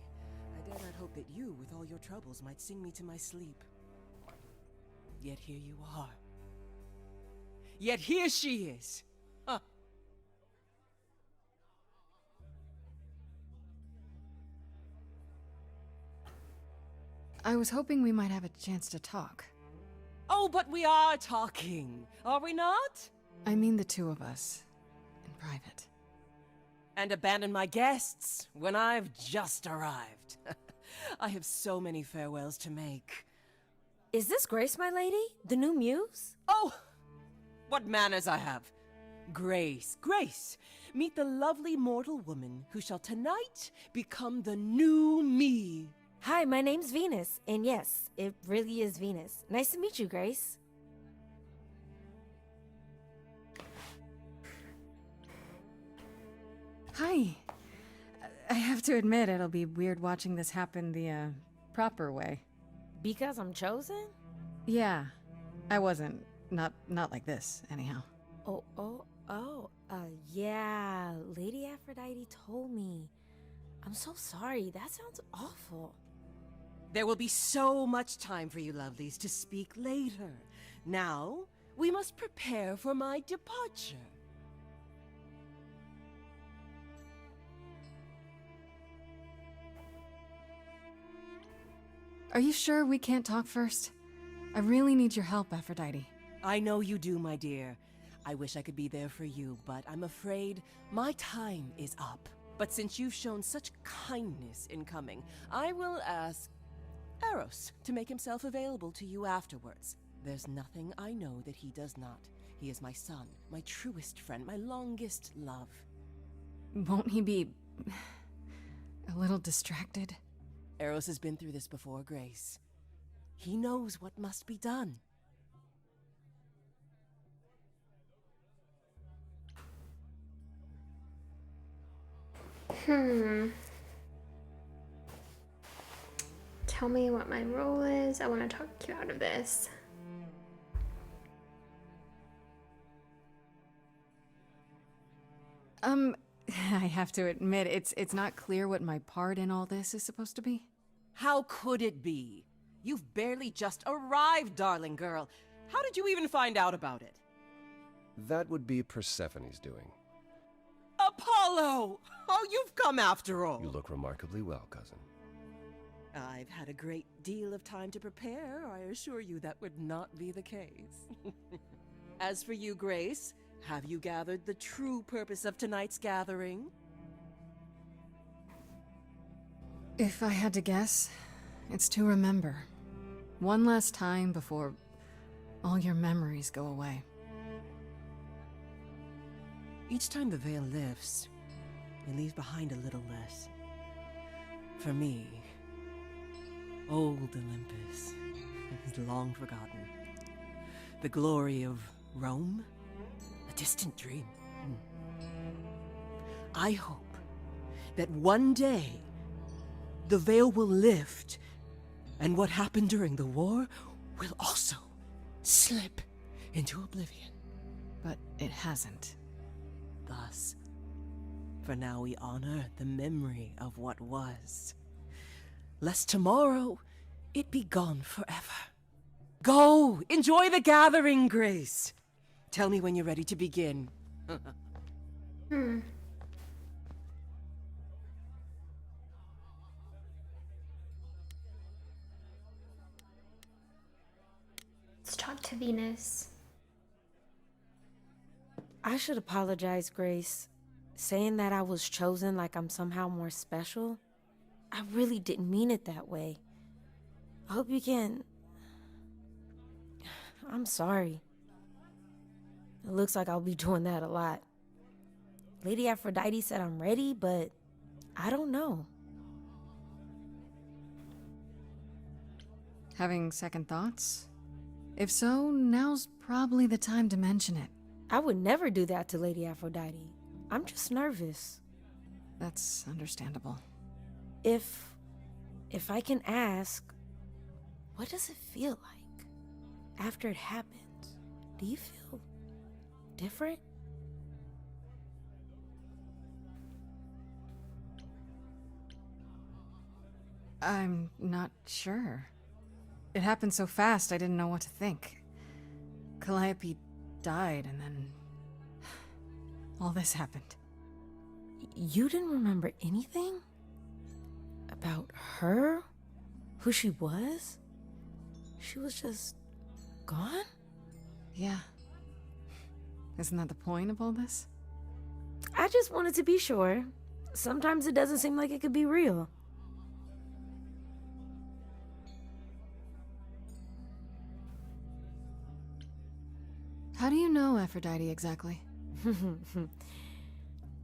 I dare not hope that you, with all your troubles, might sing me to my sleep. Yet here you are. Yet here she is. Huh. I was hoping we might have a chance to talk. Oh, but we are talking, are we not? I mean the two of us, in private. And abandon my guests when I've just arrived. I have so many farewells to make. Is this Grace, my lady? The new muse? Oh, what manners I have. Grace, Grace, meet the lovely mortal woman who shall tonight become the new me. Hi, my name's Venus, and yes, it really is Venus. Nice to meet you, Grace. Hi. I have to admit, it'll be weird watching this happen the, proper way. Because I'm chosen? Yeah. I wasn't. Not like this, anyhow. Yeah, Lady Aphrodite told me. I'm so sorry, that sounds awful. There will be so much time for you lovelies to speak later. Now, we must prepare for my departure. Are you sure we can't talk first? I really need your help, Aphrodite. I know you do, my dear. I wish I could be there for you, but I'm afraid my time is up. But since you've shown such kindness in coming, I will ask Eros to make himself available to you afterwards. There's nothing I know that he does not. He is my son, my truest friend, my longest love. Won't he be a little distracted? Eros has been through this before, Grace. He knows what must be done. Tell me what my role is. I want to talk you out of this. I have to admit, it's not clear what my part in all this is supposed to be. How could it be? You've barely just arrived, darling girl. How did you even find out about it? That would be Persephone's doing. Apollo! Oh, you've come after all. You look remarkably well, cousin. I've had a great deal of time to prepare. I assure you that would not be the case. As for you, Grace, have you gathered the true purpose of tonight's gathering? If I had to guess, it's to remember. One last time before all your memories go away. Each time the veil lifts, it leaves behind a little less. For me, old Olympus is long forgotten. The glory of Rome, a distant dream. I hope that one day the veil will lift, and what happened during the war will also slip into oblivion. But it hasn't. Thus, for now we honor the memory of what was, lest tomorrow it be gone forever. Go! Enjoy the gathering, Grace! Tell me when you're ready to begin. Let's talk to Venus. I should apologize, Grace. Saying that I was chosen like I'm somehow more special, I really didn't mean it that way. I hope you can... I'm sorry. It looks like I'll be doing that a lot. Lady Aphrodite said I'm ready, but I don't know. Having second thoughts? If so, now's probably the time to mention it. I would never do that to Lady Aphrodite. I'm just nervous. That's understandable. If I can ask, what does it feel like after it happens? Do you feel different? I'm not sure. It happened so fast, I didn't know what to think. Calliope died, and then all this happened. You didn't remember anything? About her? Who she was? She was just gone? Yeah. Isn't that the point of all this? I just wanted to be sure. Sometimes it doesn't seem like it could be real. How do you know Aphrodite exactly?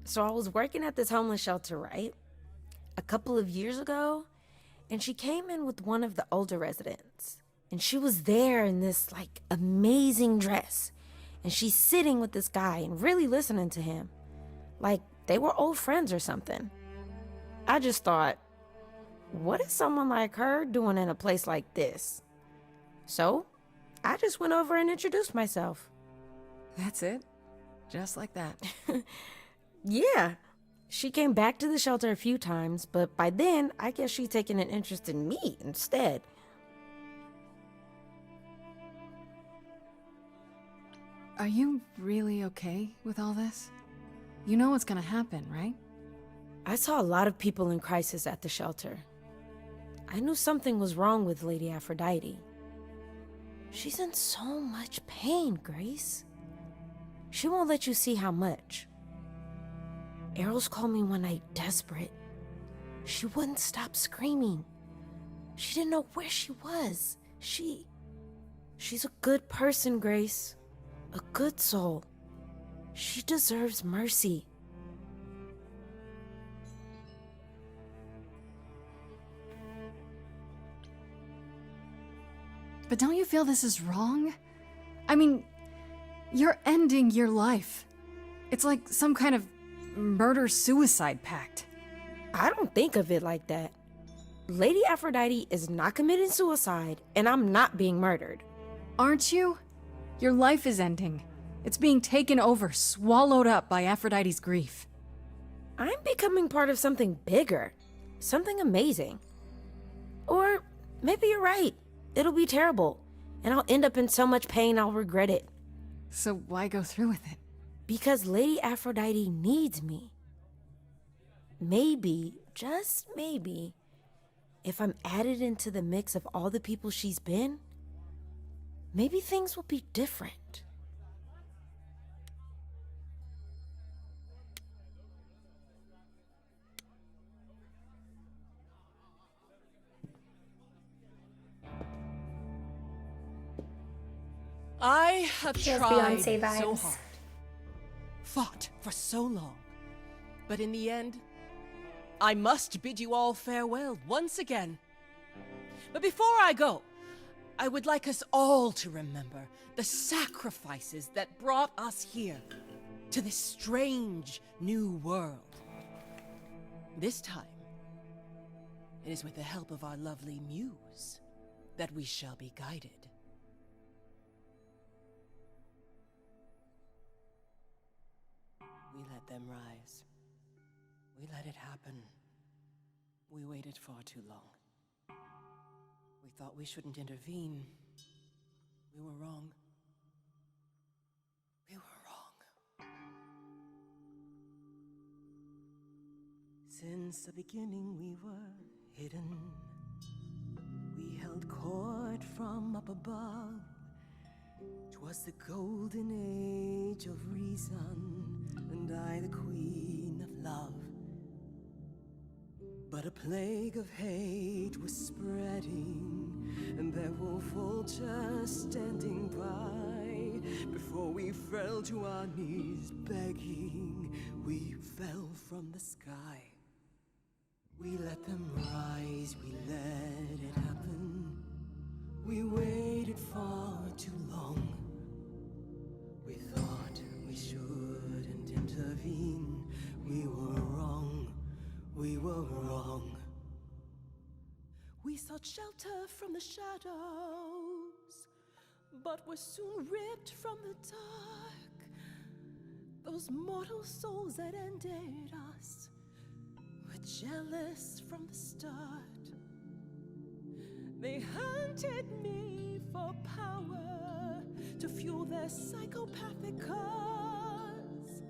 So I was working at this homeless shelter, right? A couple of years ago, and she came in with one of the older residents. And she was there in this, like, amazing dress. And she's sitting with this guy and really listening to him. Like, they were old friends or something. I just thought, what is someone like her doing in a place like this? So, I just went over and introduced myself. That's it? Just like that. Yeah. She came back to the shelter a few times, but by then, I guess she'd taken an interest in me instead. Are you really okay with all this? You know what's gonna happen, right? I saw a lot of people in crisis at the shelter. I knew something was wrong with Lady Aphrodite. She's in so much pain, Grace. She won't let you see how much. Eros called me one night desperate. She wouldn't stop screaming. She didn't know where she was. She's a good person, Grace. A good soul. She deserves mercy. But don't you feel this is wrong? I mean, you're ending your life. It's like some kind of murder-suicide pact. I don't think of it like that. Lady Aphrodite is not committing suicide, and I'm not being murdered. Aren't you? Your life is ending. It's being taken over, swallowed up by Aphrodite's grief. I'm becoming part of something bigger. Something amazing. Or maybe you're right. It'll be terrible, and I'll end up in so much pain I'll regret it. So why go through with it? Because Lady Aphrodite needs me. Maybe, just maybe, if I'm added into the mix of all the people she's been, maybe things will be different. I have She has tried Beyonce vibes. so hard, fought for so long, but in the end, I must bid you all farewell once again. But before I go, I would like us all to remember the sacrifices that brought us here, to this strange new world. This time, it is with the help of our lovely muse that we shall be guided. We let them rise. We let it happen. We waited far too long. We thought we shouldn't intervene. We were wrong. We were wrong. Since the beginning we were hidden. We held court from up above. 'Twas the golden age of reason, and I the queen of love. But a plague of hate was spreading, and there were vultures standing by. Before we fell to our knees begging, we fell from the sky. We let them rise, we let it happen. We waited far too long. We thought we shouldn't intervene. We were wrong, we were wrong. We sought shelter from the shadows, but were soon ripped from the dark. Those mortal souls that ended us were jealous from the start. They hunted me for power to fuel their psychopathic cause.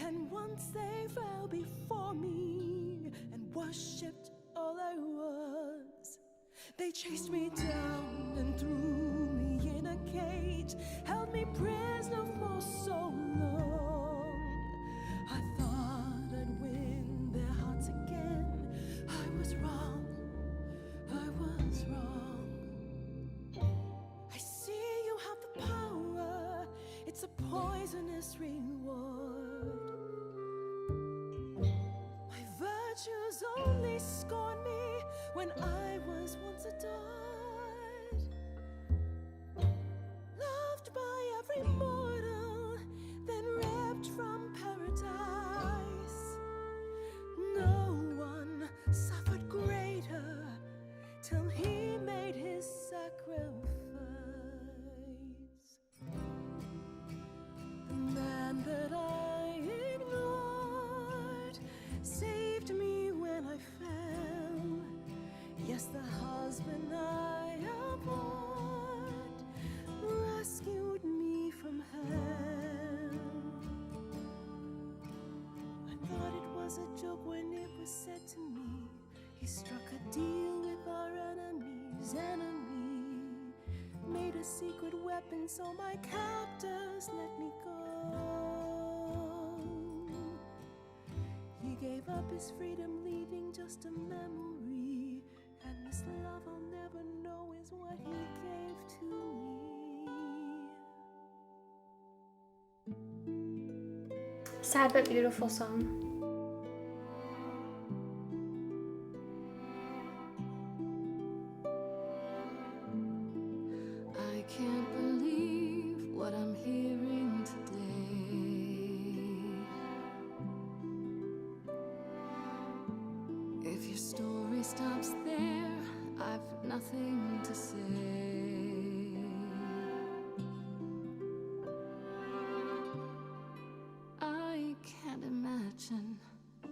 And once they fell before me and worshipped all I was, they chased me down and threw me in a cage, held me prisoner for so long. I thought I'd win their hearts again. I was wrong, I was wrong. I see you have the power, it's a poisonous reward. My virtues only scorn me when I was once adored, loved by every mortal, then ripped from paradise. No one suffered greater till he made his sacrifice. The man that I ignored saved me when I fell. Yes, the husband I abhorred rescued me from hell. I thought it was a joke when it was said to me, he struck a deal with our enemy's enemy, made a secret weapon so my captors let me go. He gave up his freedom, leaving just a memory, and this love I'll never know is what he gave to me. Sad but beautiful song. I can't believe what I'm hearing today. If your story stops there, I've nothing to say. I can't imagine. I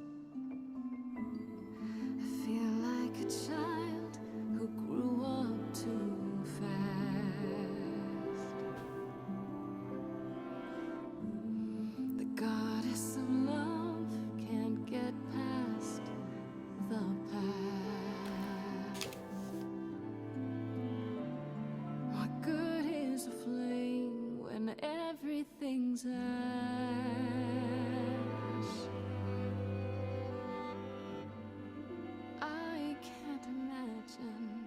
feel like a child who grew up too fast. The goddess of love can't get past the past. What good is a flame when everything's ash? I can't imagine.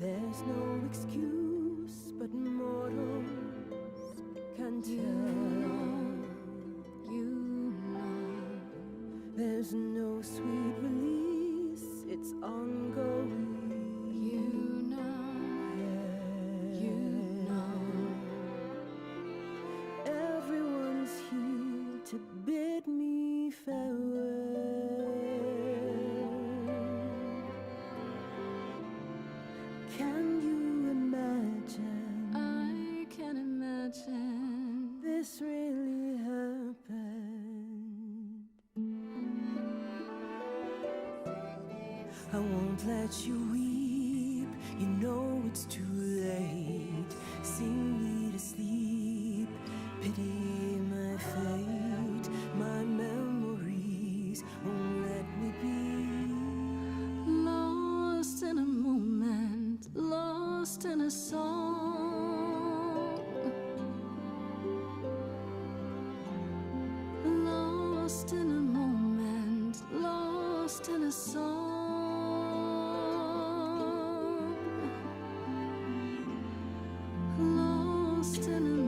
There's no excuse but mortals can tell. You know. There's no sweet release, it's ongoing. You know. You know. Everyone's here to bid me farewell. Can you imagine? I can imagine. This really happened. I won't let you weep, you know it's too late. Sing me to sleep, pity my fate. My memories won't let me be. Lost in a moment, lost in a song. Lost in a moment, lost in a song. Lost in a moment.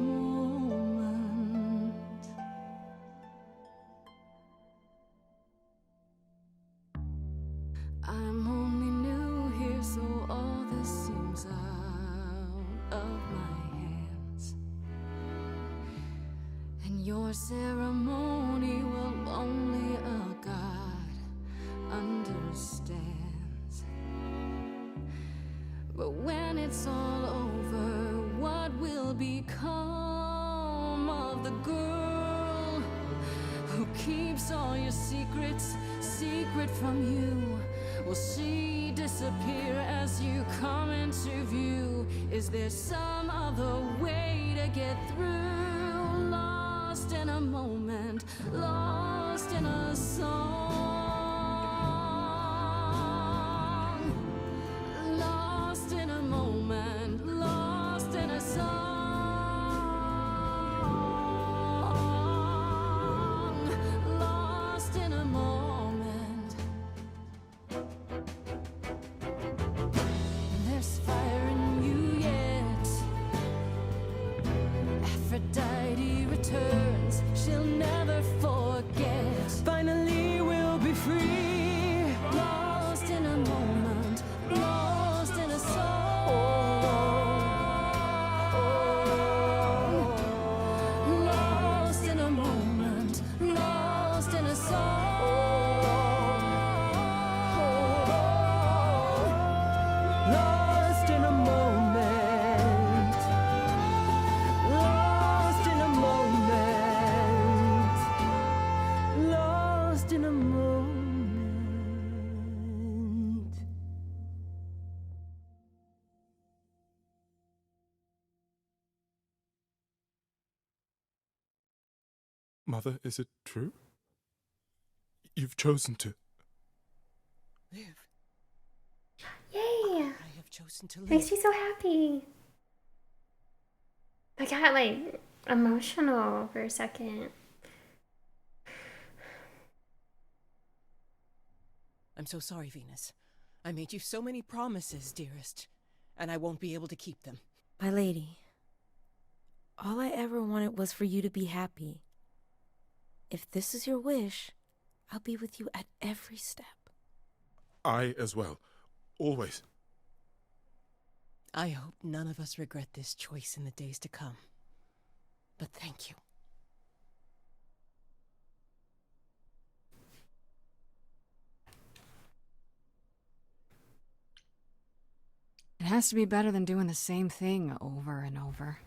I'm only new here, so all this seems out of my hands. And you're Your ceremony will only a god understands. But when it's all over, what will become of the girl who keeps all your secrets secret from you? Will she disappear as you come into view? Is there some other way to get through? Lost in a moment, lost in a song. Lost in a moment, lost in a song. Lost in a moment. There's fire in you yet. Aphrodite returns, she'll never forget. Finally we'll be free. Lost in a moment, lost in a song. Lost in a moment, lost in a song. Lost in a moment. Lost in a moment. Lost in a moment. Mother, is it true? You've chosen to. Live. Yay! I have chosen to live. Makes me so happy. I got like emotional for a second. I'm so sorry, Venus. I made you so many promises, dearest, and I won't be able to keep them. My lady, all I ever wanted was for you to be happy. If this is your wish, I'll be with you at every step. I as well. Always. I hope none of us regret this choice in the days to come. But thank you. It has to be better than doing the same thing over and over.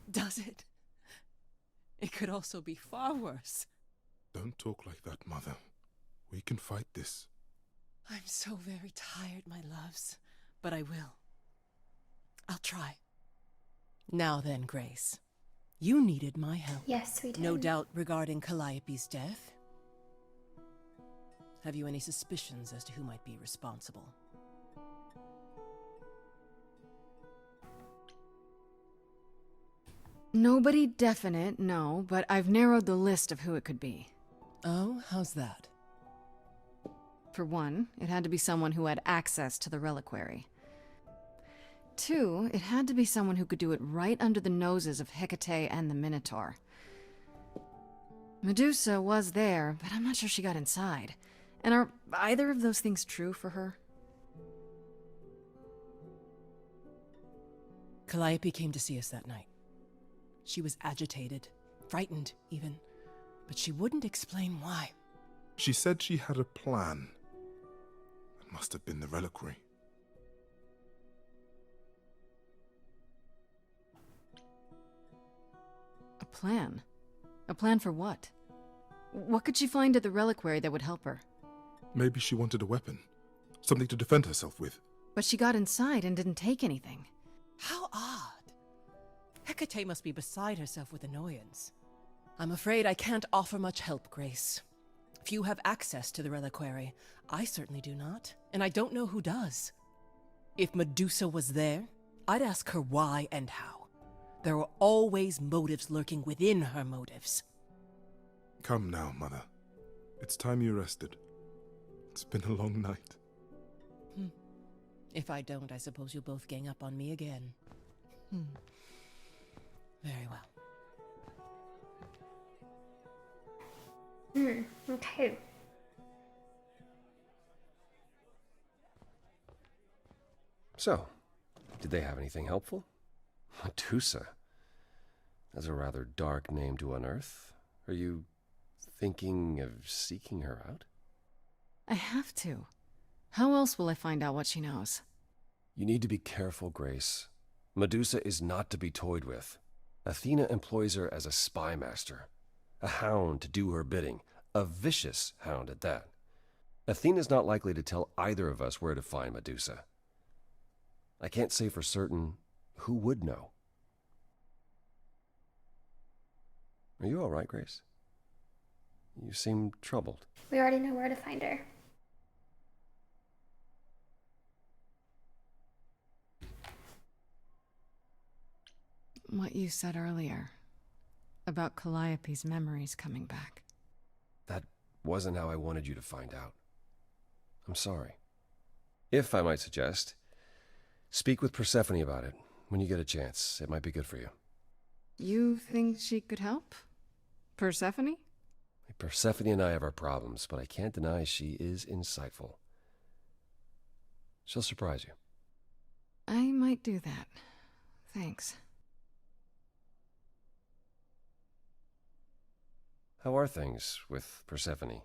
Does it? It could also be far worse. Don't talk like that, Mother. We can fight this. I'm so very tired, my loves, but I will. I'll try. Now then, Grace. You needed my help. Yes, we did. No doubt regarding Calliope's death. Have you any suspicions as to who might be responsible? Nobody definite, no, but I've narrowed the list of who it could be. Oh, how's that? For one, it had to be someone who had access to the reliquary. Two, it had to be someone who could do it right under the noses of Hecate and the Minotaur. Medusa was there, but I'm not sure she got inside. And are either of those things true for her? Calliope came to see us that night. She was agitated, frightened even, but she wouldn't explain why. She said she had a plan. It must have been the reliquary. A plan? A plan for what? What could she find at the reliquary that would help her? Maybe she wanted a weapon. Something to defend herself with. But she got inside and didn't take anything. How odd. Hecate must be beside herself with annoyance. I'm afraid I can't offer much help, Grace. Few have access to the reliquary. I certainly do not, and I don't know who does. If Medusa was there, I'd ask her why and how. There are always motives lurking within her motives. Come now, Mother. It's time you rested. It's been a long night. If I don't, I suppose you'll both gang up on me again. Very well. Okay. So, did they have anything helpful? Medusa. That's a rather dark name to unearth. Are you thinking of seeking her out? I have to. How else will I find out what she knows? You need to be careful, Grace. Medusa is not to be toyed with. Athena employs her as a spy master, a hound to do her bidding, a vicious hound at that. Athena's not likely to tell either of us where to find Medusa. I can't say for certain who would know. Are you all right, Grace? You seem troubled. We already know where to find her. What you said earlier about Calliope's memories coming back. That wasn't how I wanted you to find out. I'm sorry. If I might suggest, speak with Persephone about it when you get a chance. It might be good for you. You think she could help? Persephone? Persephone and I have our problems, but I can't deny she is insightful. She'll surprise you. I might do that. Thanks. How are things with Persephone?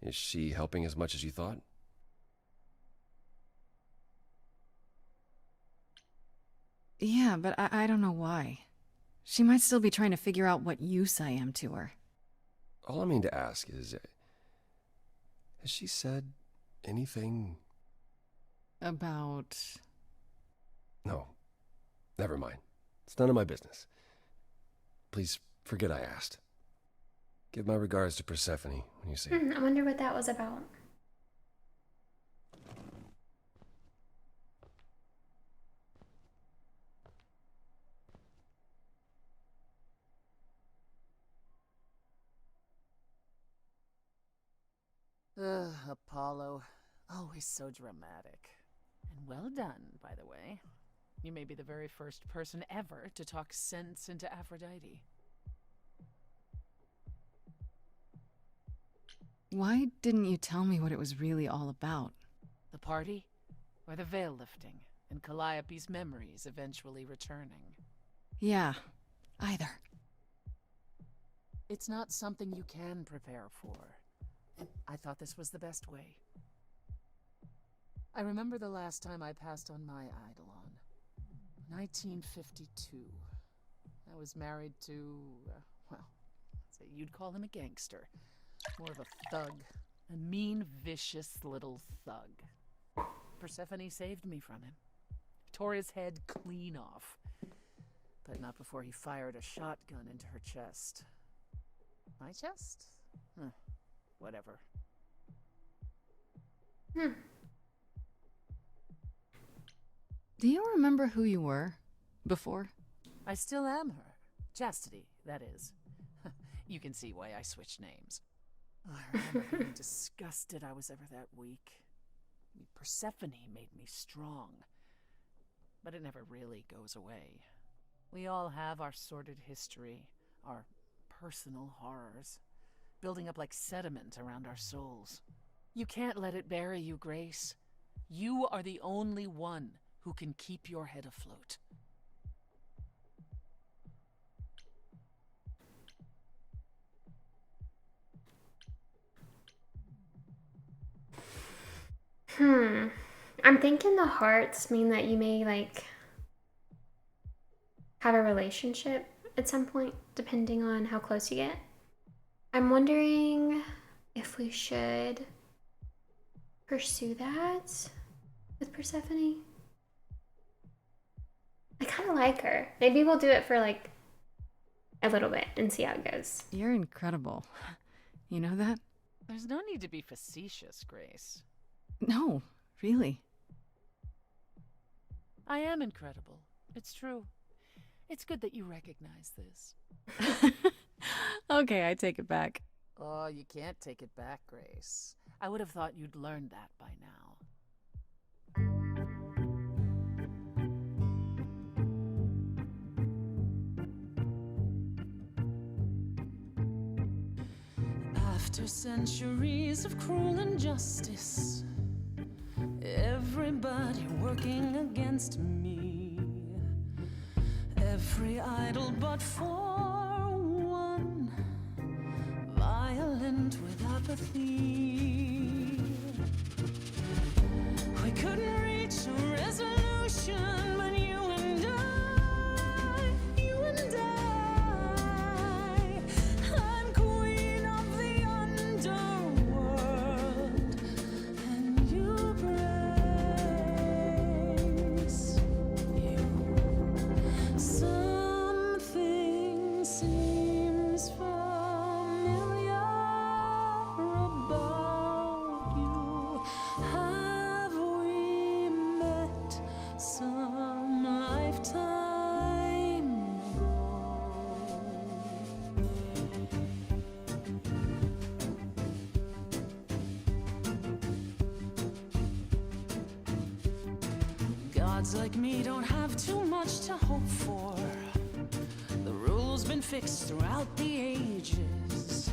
Is she helping as much as you thought? Yeah, but I don't know why. She might still be trying to figure out what use I am to her. All I mean to ask is, has she said anything? About... No, never mind. It's none of my business. Please forget I asked. Give my regards to Persephone when you see her. I wonder what that was about. Ugh, Apollo. Always so dramatic. And well done, by the way. You may be the very first person ever to talk sense into Aphrodite. Why didn't you tell me what it was really all about? The party? Or the veil lifting, and Calliope's memories eventually returning? Yeah, either. It's not something you can prepare for. I thought this was the best way. I remember the last time I passed on my Eidolon. 1952. I was married to, well, say you'd call him a gangster. More of a thug. A mean, vicious little thug. Persephone saved me from him. Tore his head clean off. But not before he fired a shotgun into her chest. My chest? Whatever. Do you remember who you were before? I still am her. Chastity, that is. You can see why I switched names. I remember being disgusted I was ever that weak. Persephone made me strong. But it never really goes away. We all have our sordid history, our personal horrors, building up like sediment around our souls. You can't let it bury you, Grace. You are the only one who can keep your head afloat. I'm thinking the hearts mean that you may, like, have a relationship at some point, depending on how close you get. I'm wondering if we should pursue that with Persephone. I kind of like her. Maybe we'll do it for, like, a little bit and see how it goes. You're incredible. You know that? There's no need to be facetious, Grace. No, really. I am incredible. It's true. It's good that you recognize this. Okay, I take it back. Oh, you can't take it back, Grace. I would have thought you'd learned that by now. After centuries of cruel injustice, everybody working against me, every idol but for one went with apathy. We couldn't reach a resolution, but you and I, I'm queen of the underworld, and you grace you. Something seems familiar about you. Have we met some lifetime ago? Gods like me don't have too much to hope for. The rules been fixed throughout the ages,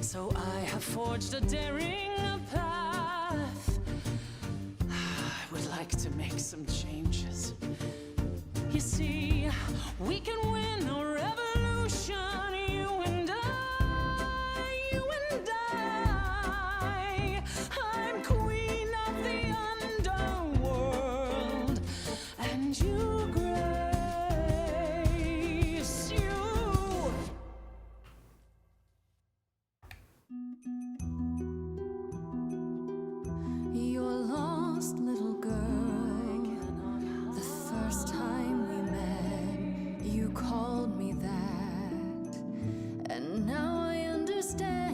so I have forged a daring path. I would like to make some changes. You see, we can win a revolution, you and I. I'm queen of the underworld, and you grace you. Your lost little girl. The first time we met, you called me that, and now I understand.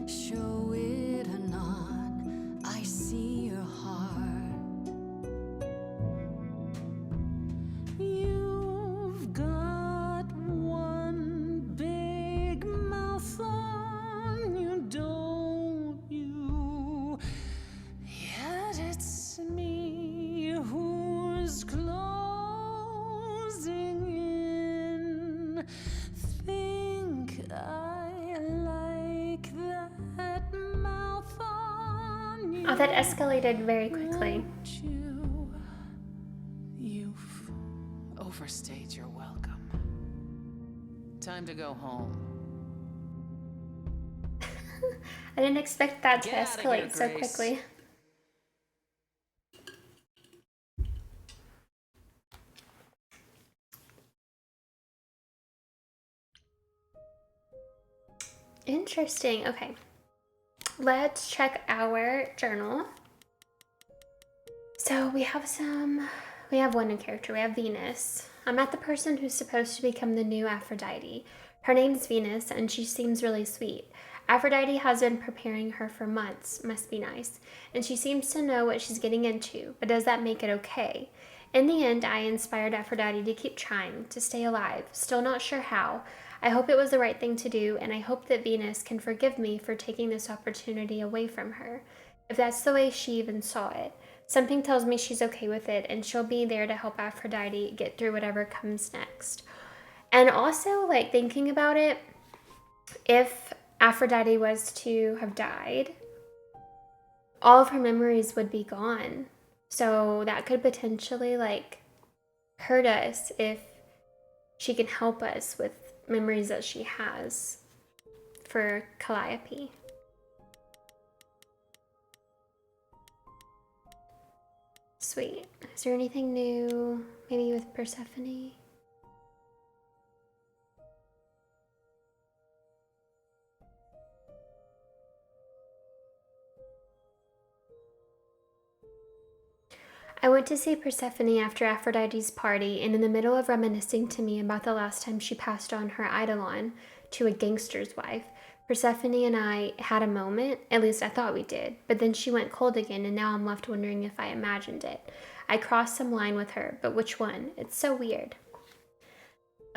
Show it or not, I see your heart. You've got one big mouth on you, don't you? Yet it's me who's closing in. Think I like that mouth on you. Oh, that escalated very quickly. You've overstayed your welcome. Time to go home. I didn't expect that to Get outta here, escalate so Grace. quickly. Interesting. Okay. Let's check our journal. So we have one new character. We have Venus. I met the person who's supposed to become the new Aphrodite. Her name's Venus, and she seems really sweet. Aphrodite has been preparing her for months. Must be nice. And she seems to know what she's getting into, but does that make it okay? In the end, I inspired Aphrodite to keep trying, to stay alive. Still not sure how. I hope it was the right thing to do, and I hope that Venus can forgive me for taking this opportunity away from her. If that's the way she even saw it. Something tells me she's okay with it, and she'll be there to help Aphrodite get through whatever comes next. And also, like, thinking about it, if Aphrodite was to have died, all of her memories would be gone. So that could potentially, like, hurt us if she can help us with memories that she has for Calliope. Sweet. Is there anything new, maybe with Persephone? I went to see Persephone after Aphrodite's party, and in the middle of reminiscing to me about the last time she passed on her eidolon to a gangster's wife, Persephone and I had a moment, at least I thought we did, but then she went cold again, and now I'm left wondering if I imagined it. I crossed some line with her, but which one? It's so weird.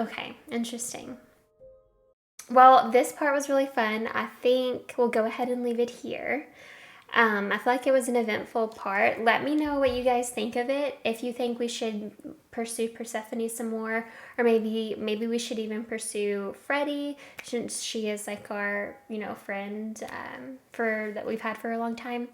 Okay, interesting. Well, this part was really fun. I think we'll go ahead and leave it here. I feel like it was an eventful part. Let me know what you guys think of it. If you think we should pursue Persephone some more, or maybe we should even pursue Freddie, since she is like our, friend that we've had for a long time.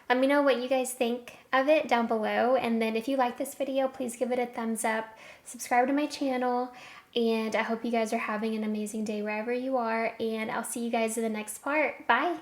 Let me know what you guys think of it down below. And then if you like this video, please give it a thumbs up, subscribe to my channel, And I hope you guys are having an amazing day wherever you are. And I'll see you guys in the next part. Bye.